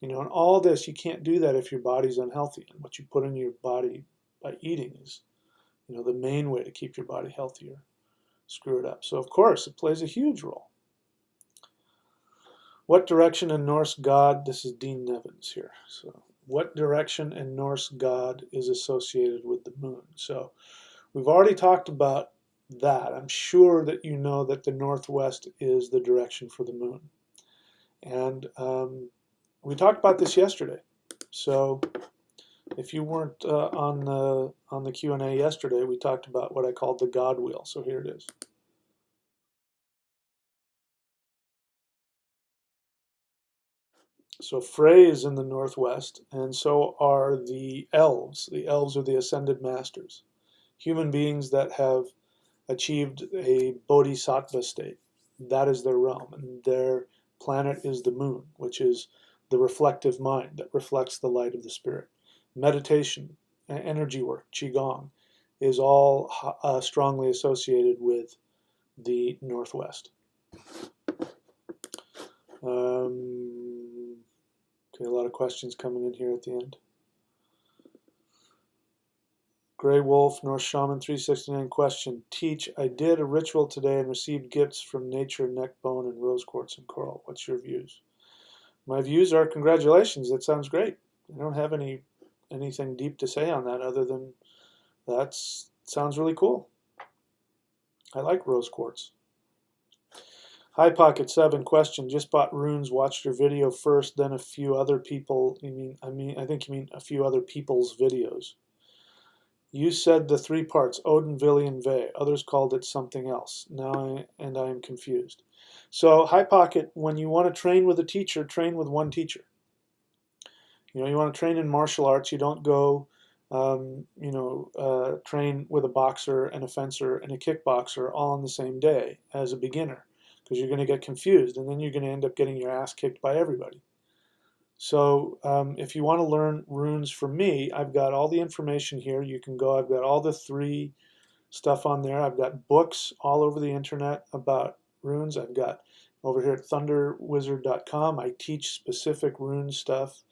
And all this, you can't do that if your body's unhealthy. And what you put in your body by eating is, the main way to keep your body healthier. Screw it up. So of course, it plays a huge role. What direction in Norse god, this is Dean Nevins here. So what direction in Norse god is associated with the moon? So we've already talked about that. I'm sure that you know that the northwest is the direction for the moon. And we talked about this yesterday. So if you weren't on the Q&A yesterday, we talked about what I called the God wheel. So here it is. So Frey is in the northwest, and so are the elves. The elves are the ascended masters, human beings that have achieved a bodhisattva state. That is their realm, and their planet is the moon, which is the reflective mind that reflects the light of the spirit. Meditation, energy work, qigong, is all strongly associated with the northwest. Okay, a lot of questions coming in here at the end. Grey Wolf, North Shaman 369 question. Teach, I did a ritual today and received gifts from nature, neck bone, and rose quartz and coral. What's your views? My views are congratulations. That sounds great. I don't have anything deep to say on that other than that sounds really cool. I like rose quartz. Hi Pocket 7 question. Just bought runes, watched your video first, then a few other people. I think you mean a few other people's videos. You said the three parts, Odin, Vili, and Ve. Others called it something else. I am confused. So, High Pocket, when you want to train with a teacher, train with one teacher. You want to train in martial arts. You don't go, train with a boxer and a fencer and a kickboxer all on the same day as a beginner, because you're going to get confused, and then you're going to end up getting your ass kicked by everybody. So if you want to learn runes from me, I've got all the information here. You can go. I've got all the three stuff on there. I've got books all over the internet about runes. I've got over here at thunderwizard.com. I teach specific rune stuff.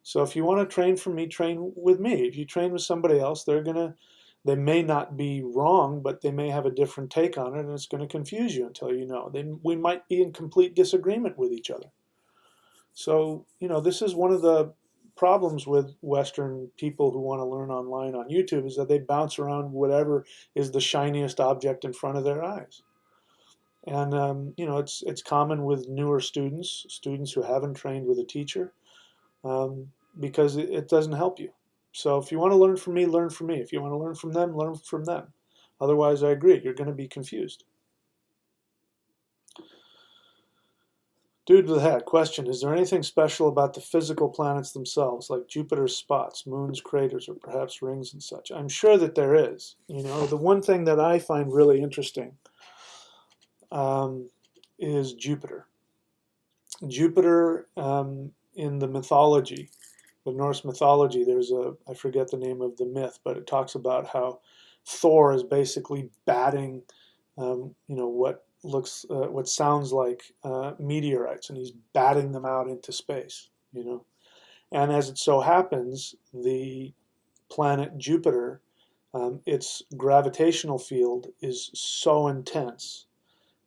So if you want to train from me, train with me. If you train with somebody else, they may not be wrong, but they may have a different take on it, and it's going to confuse you until you know. We might be in complete disagreement with each other. So, this is one of the problems with Western people who want to learn online on YouTube, is that they bounce around whatever is the shiniest object in front of their eyes. And, it's common with newer students who haven't trained with a teacher, because it doesn't help you. So if you want to learn from me, learn from me. If you want to learn from them, learn from them. Otherwise, I agree, you're going to be confused. Dude with a hat, question, is there anything special about the physical planets themselves, like Jupiter's spots, moons, craters, or perhaps rings and such? I'm sure that there is. The one thing that I find really interesting is Jupiter. Jupiter, in the mythology, the Norse mythology, I forget the name of the myth, but it talks about how Thor is basically batting, what sounds like meteorites, and he's batting them out into space, And as it so happens, the planet Jupiter, its gravitational field is so intense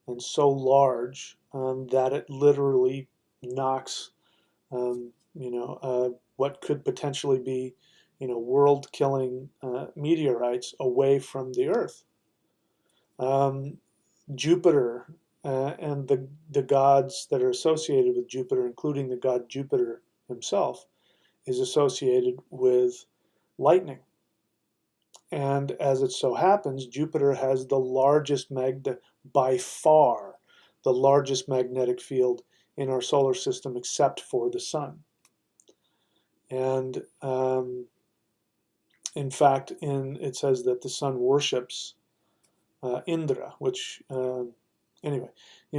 and so large that it literally knocks, what could potentially be, world-killing meteorites away from the Earth. Jupiter and the gods that are associated with Jupiter, including the god Jupiter himself, is associated with lightning. And as it so happens, Jupiter has by far the largest magnetic field in our solar system, except for the sun. And in fact, it says that the sun worships Indra, which anyway,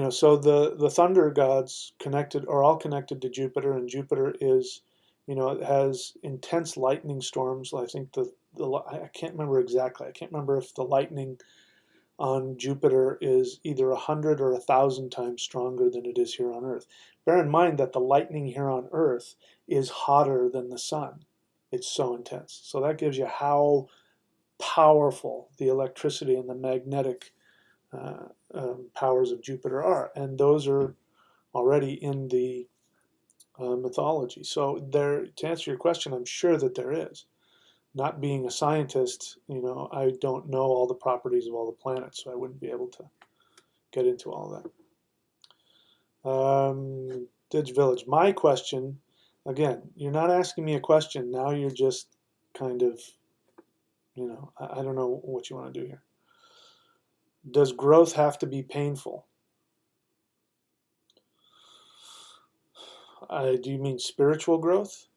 so the thunder gods are all connected to Jupiter, and Jupiter is, it has intense lightning storms. I think I can't remember exactly. I can't remember if the lightning on Jupiter is either 100 or 1,000 times stronger than it is here on Earth. Bear in mind that the lightning here on Earth is hotter than the sun. It's so intense. So that gives you how powerful the electricity and the magnetic powers of Jupiter are. And those are already in the mythology. So to answer your question, I'm sure that there is. Not being a scientist, I don't know all the properties of all the planets, so I wouldn't be able to get into all that. Didge Village. My question, again, you're not asking me a question. Now you're just kind of, I don't know what you want to do here. Does growth have to be painful? Do you mean spiritual growth?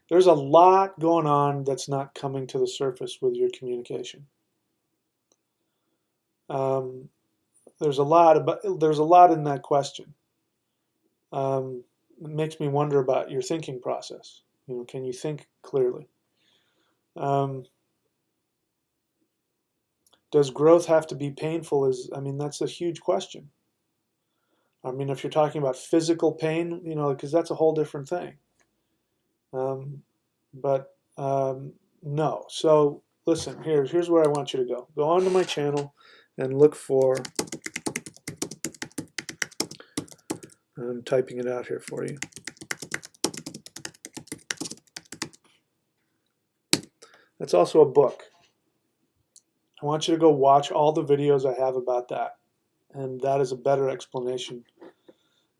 There's a lot going on that's not coming to the surface with your communication. There's a lot in that question. It makes me wonder about your thinking process. Can you think clearly? Does growth have to be painful? That's a huge question. If you're talking about physical pain, because that's a whole different thing. No. So listen, here's where I want you to go. Go onto my channel and look for, I'm typing it out here for you. That's also a book. I want you to go watch all the videos I have about that. And that is a better explanation.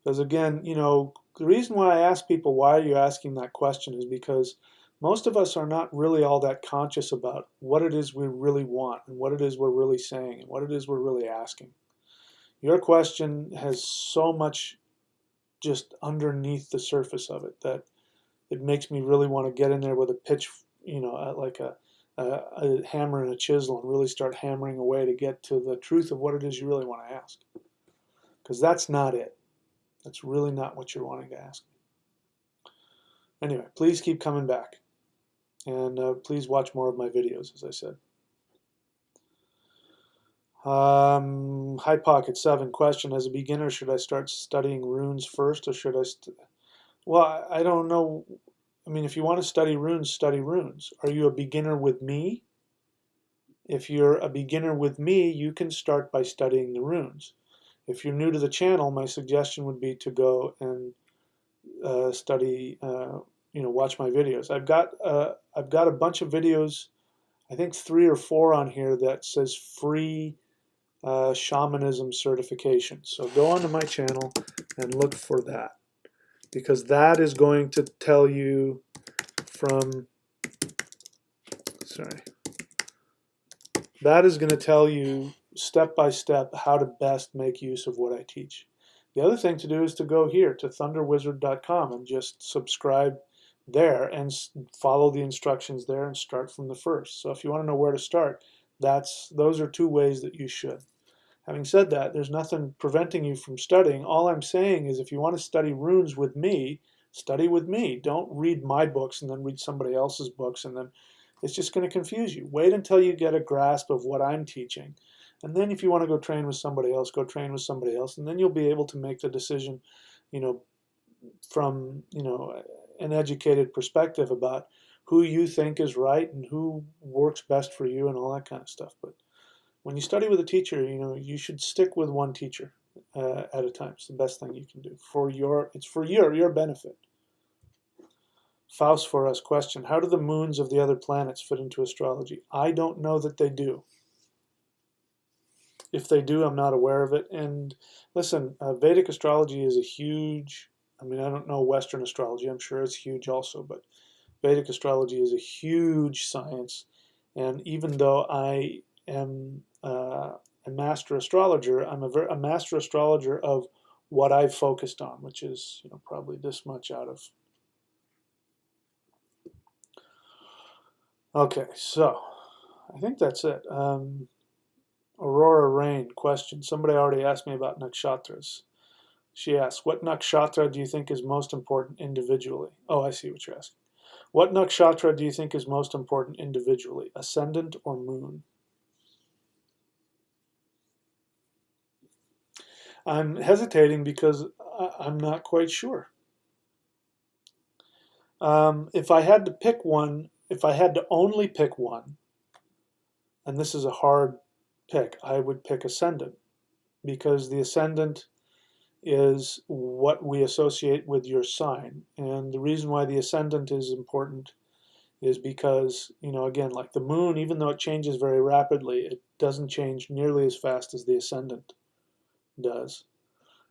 Because again, the reason why I ask people, why are you asking that question, is because most of us are not really all that conscious about what it is we really want and what it is we're really saying and what it is we're really asking. Your question has so much just underneath the surface of it that it makes me really want to get in there with a pitch, like a hammer and a chisel, and really start hammering away to get to the truth of what it is you really want to ask. Because that's not it. That's really not what you're wanting to ask. Anyway, please keep coming back. And please watch more of my videos, as I said. High Pocket 7 question: as a beginner, should I start studying runes first, or should I? Well, I don't know. I mean, if you want to study runes, study runes. Are you a beginner with me? If you're a beginner with me, you can start by studying the runes. If you're new to the channel, my suggestion would be to go and study. Watch my videos. I've got a bunch of videos. I think 3 or 4 on here that says free shamanism certification. So go onto my channel and look for that, because that is going to tell you that is going to tell you step by step how to best make use of what I teach. The other thing to do is to go here to thunderwizard.com and just subscribe there and follow the instructions there and start from the first. So if you want to know where to start, those are 2 ways that you should. Having said that, there's nothing preventing you from studying. All I'm saying is, if you want to study runes with me, study with me. Don't read my books and then read somebody else's books, and then it's just going to confuse you. Wait until you get a grasp of what I'm teaching. And then if you want to go train with somebody else, go train with somebody else, and then you'll be able to make the decision, from, an educated perspective about who you think is right and who works best for you and all that kind of stuff. But when you study with a teacher, you should stick with one teacher at a time. It's the best thing you can do it's for your benefit. Faust for us question: how do the moons of the other planets fit into astrology? I don't know that they do. If they do, I'm not aware of it. And listen, Vedic astrology is a huge, I don't know Western astrology, I'm sure it's huge also, but Vedic astrology is a huge science. And even though I am a master astrologer, I'm a master astrologer of what I've focused on, which is probably this much out of. Okay, so I think that's it. Aurora Rain question. Somebody already asked me about nakshatras. She asked, what nakshatra do you think is most important individually? Oh, I see what you're asking. What nakshatra do you think is most important individually, ascendant or moon? I'm hesitating because I'm not quite sure. If I had to pick one, if I had to only pick one, and this is a hard pick, I would pick ascendant, because the ascendant is what we associate with your sign. And the reason why the ascendant is important is because, again, like the moon, even though it changes very rapidly, it doesn't change nearly as fast as the ascendant does.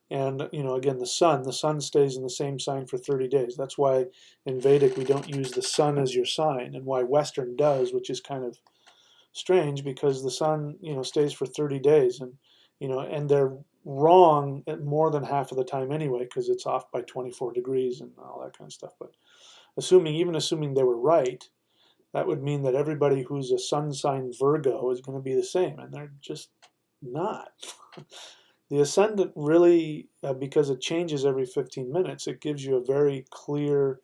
And, again, the sun stays in the same sign for 30 days. That's why in Vedic we don't use the sun as your sign, and why Western does, which is kind of strange, because the sun, stays for 30 days. And they're wrong at more than half of the time anyway, because it's off by 24 degrees and all that kind of stuff. But even assuming they were right, that would mean that everybody who's a sun sign Virgo is going to be the same, and they're just not. The ascendant really, because it changes every 15 minutes, it gives you a very clear,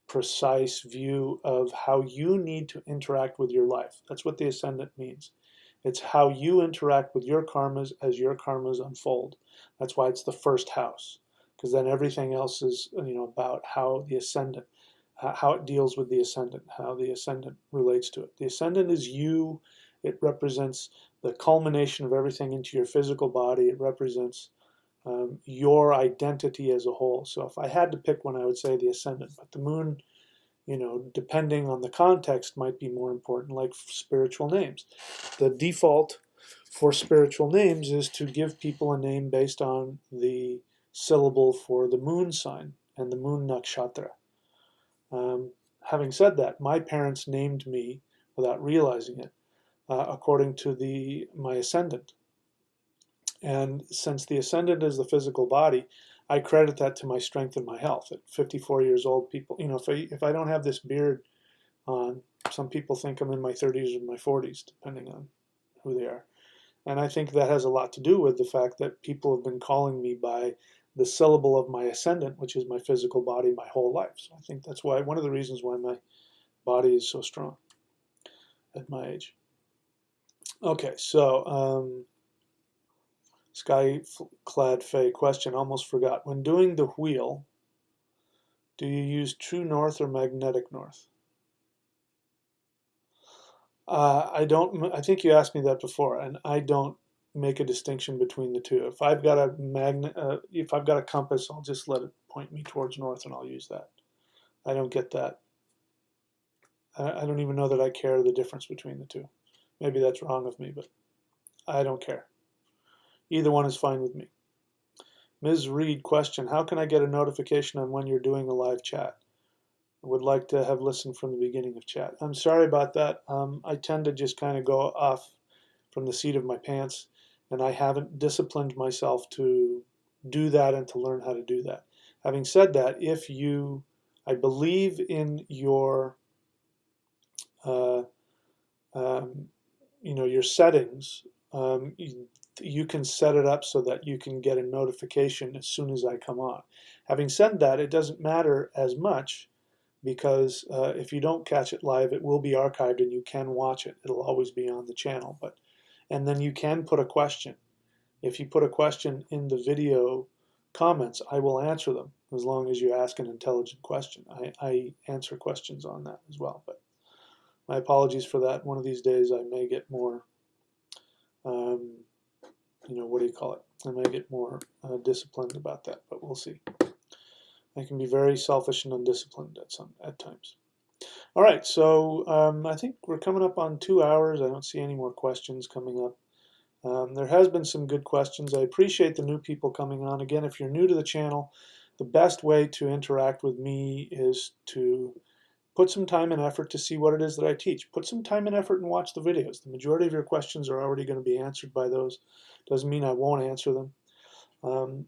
precise view of how you need to interact with your life. That's what the ascendant means. It's how you interact with your karmas as your karmas unfold. That's why it's the first house, because then everything else is, about how the ascendant, how it deals with the ascendant, how the ascendant relates to it. The ascendant is you. It represents the culmination of everything into your physical body. It represents your identity as a whole. So if I had to pick one, I would say the ascendant. But the moon, depending on the context, might be more important, like spiritual names. The default for spiritual names is to give people a name based on the syllable for the moon sign and the moon nakshatra. Having said that, my parents named me without realizing it according to my ascendant. And since the ascendant is the physical body, I credit that to my strength and my health. At 54 years old, people, if I don't have this beard on, some people think I'm in my 30s or my 40s, depending on who they are. And I think that has a lot to do with the fact that people have been calling me by the syllable of my ascendant, which is my physical body, my whole life. So I think that's one of the reasons why my body is so strong at my age. Okay, so Sky-clad Faye question, almost forgot. When doing the wheel, do you use true north or magnetic north? I don't. I think you asked me that before, and I don't make a distinction between the two. If I've got a compass, I'll just let it point me towards north, and I'll use that. I don't get that. I don't even know that I care the difference between the two. Maybe that's wrong of me, but I don't care. Either one is fine with me. Ms. Reed question, how can I get a notification on when you're doing a live chat? I would like to have listened from the beginning of chat. I'm sorry about that. I tend to just kind of go off from the seat of my pants, and I haven't disciplined myself to do that and to learn how to do that. Having said that, I believe in your your settings. You can set it up so that you can get a notification as soon as I come on. Having said that, it doesn't matter as much because if you don't catch it live, it will be archived and you can watch it. It'll always be on the channel. And then you can put a question. If you put a question in the video comments, I will answer them as long as you ask an intelligent question. I answer questions on that as well. But my apologies for that. One of these days I may get more, what do you call it? I may get more disciplined about that, but we'll see. I can be very selfish and undisciplined at times. All right, so I think we're coming up on 2 hours. I don't see any more questions coming up. There has been some good questions. I appreciate the new people coming on. Again, if you're new to the channel, the best way to interact with me is to put some time and effort to see what it is that I teach. Put some time and effort and watch the videos. The majority of your questions are already going to be answered by those. Doesn't mean I won't answer them.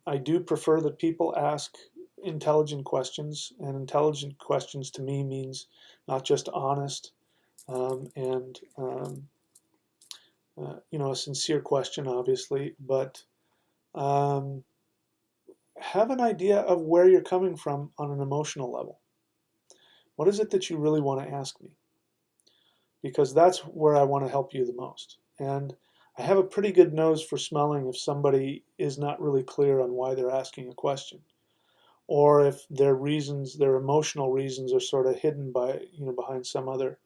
I do prefer that people ask intelligent questions, and intelligent questions to me means not just honest and a sincere question, obviously, but have an idea of where you're coming from on an emotional level. What is it that you really want to ask me? Because that's where I want to help you the most. And I have a pretty good nose for smelling if somebody is not really clear on why they're asking a question, or if their emotional reasons are sort of hidden behind some other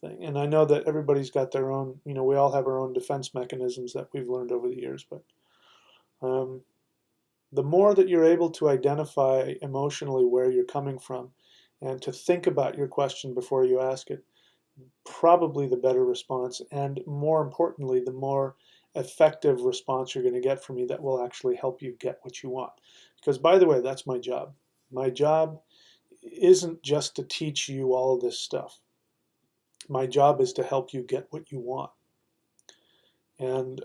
thing. And I know that everybody's got their own, we all have our own defense mechanisms that we've learned over the years, but the more that you're able to identify emotionally where you're coming from and to think about your question before you ask it, probably the better response, and more importantly, the more effective response you're going to get from me that will actually help you get what you want. Because, by the way, that's my job. My job isn't just to teach you all of this stuff. My job is to help you get what you want. And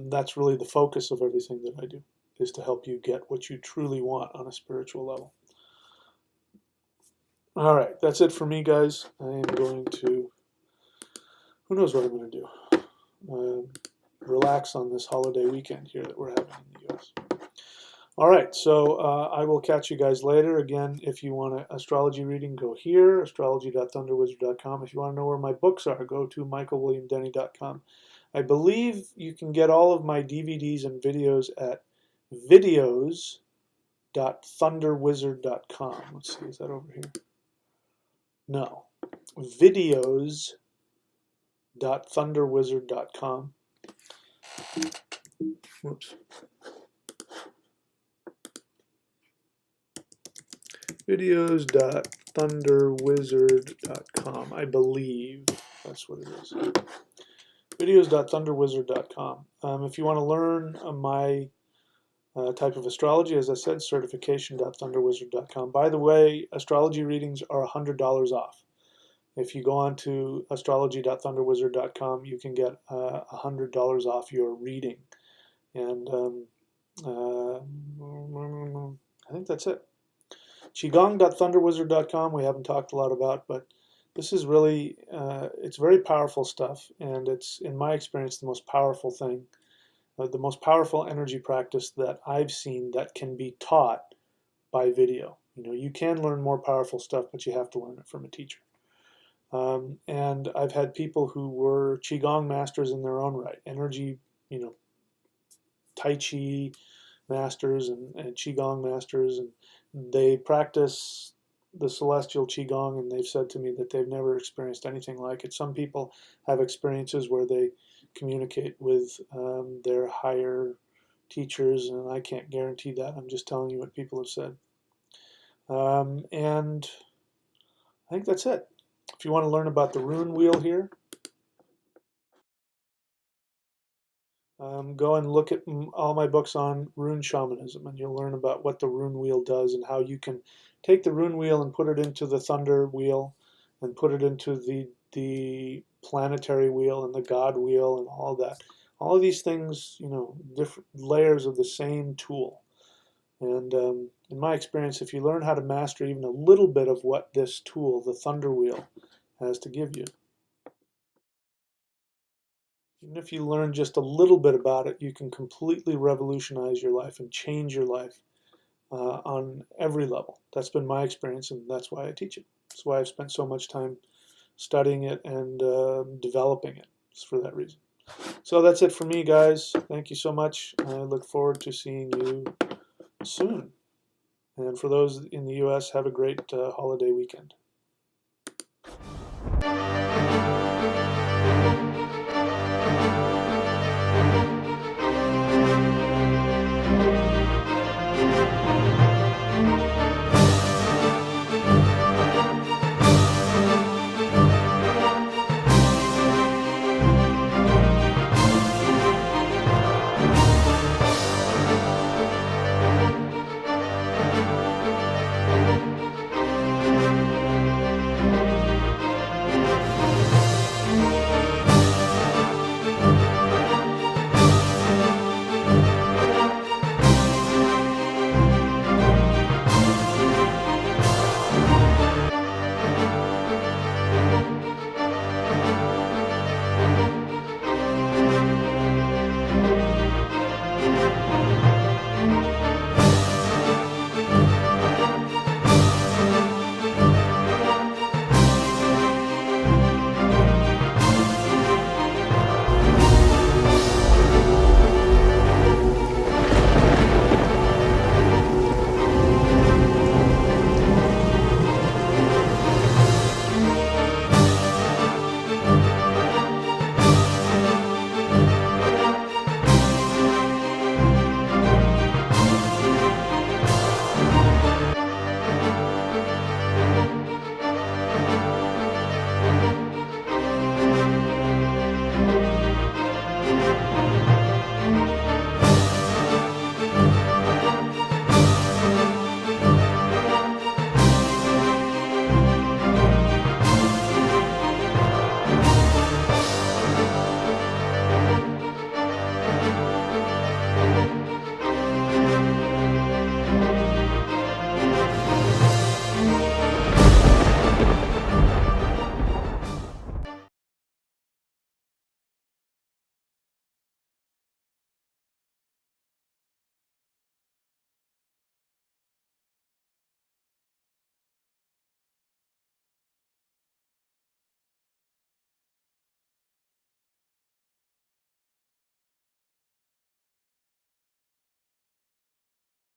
that's really the focus of everything that I do, is to help you get what you truly want on a spiritual level. All right, that's it for me, guys. I am going to, who knows what I'm going to do, relax on this holiday weekend here that we're having in the U.S. All right, so I will catch you guys later. Again, if you want an astrology reading, go here, astrology.thunderwizard.com. If you want to know where my books are, go to michaelwilliamdenny.com. I believe you can get all of my DVDs and videos at videos.thunderwizard.com. Let's see, is that over here? No. Videos.thunderwizard.com. Whoops. Videos.thunderwizard.com. videos.thunderwizard.com. I believe that's what it is. Videos.thunderwizard.com. If you want to learn my type of astrology, as I said, certification.thunderwizard.com. By the way, astrology readings are $100 off. If you go on to astrology.thunderwizard.com, you can get $100 off your reading. And I think that's it. Qigong.thunderwizard.com we haven't talked a lot about, but this is really, it's very powerful stuff, and it's, in my experience, the most powerful thing, the most powerful energy practice that I've seen that can be taught by video. You know, you can learn more powerful stuff, but you have to learn it from a teacher. And I've had people who were Qigong masters in their own right, energy, you know, Tai Chi masters and Qigong masters, and they practice the celestial Qigong, and they've said to me that they've never experienced anything like it. Some people have experiences where they communicate with their higher teachers, and I can't guarantee that. I'm just telling you what people have said. And I think that's it. If you want to learn about the rune wheel here, go and look at all my books on rune shamanism, and you'll learn about what the rune wheel does and how you can take the rune wheel and put it into the thunder wheel and put it into the planetary wheel and the god wheel and all that. All of these things, you know, different layers of the same tool. And in my experience, if you learn how to master even a little bit of what this tool, the thunder wheel, has to give you, even if you learn just a little bit about it, you can completely revolutionize your life and change your life on every level. That's been my experience, and that's why I teach it. That's why I've spent so much time studying it and developing it. It's for that reason. So that's it for me, guys. Thank you so much. I look forward to seeing you soon. And for those in the U.S., have a great holiday weekend.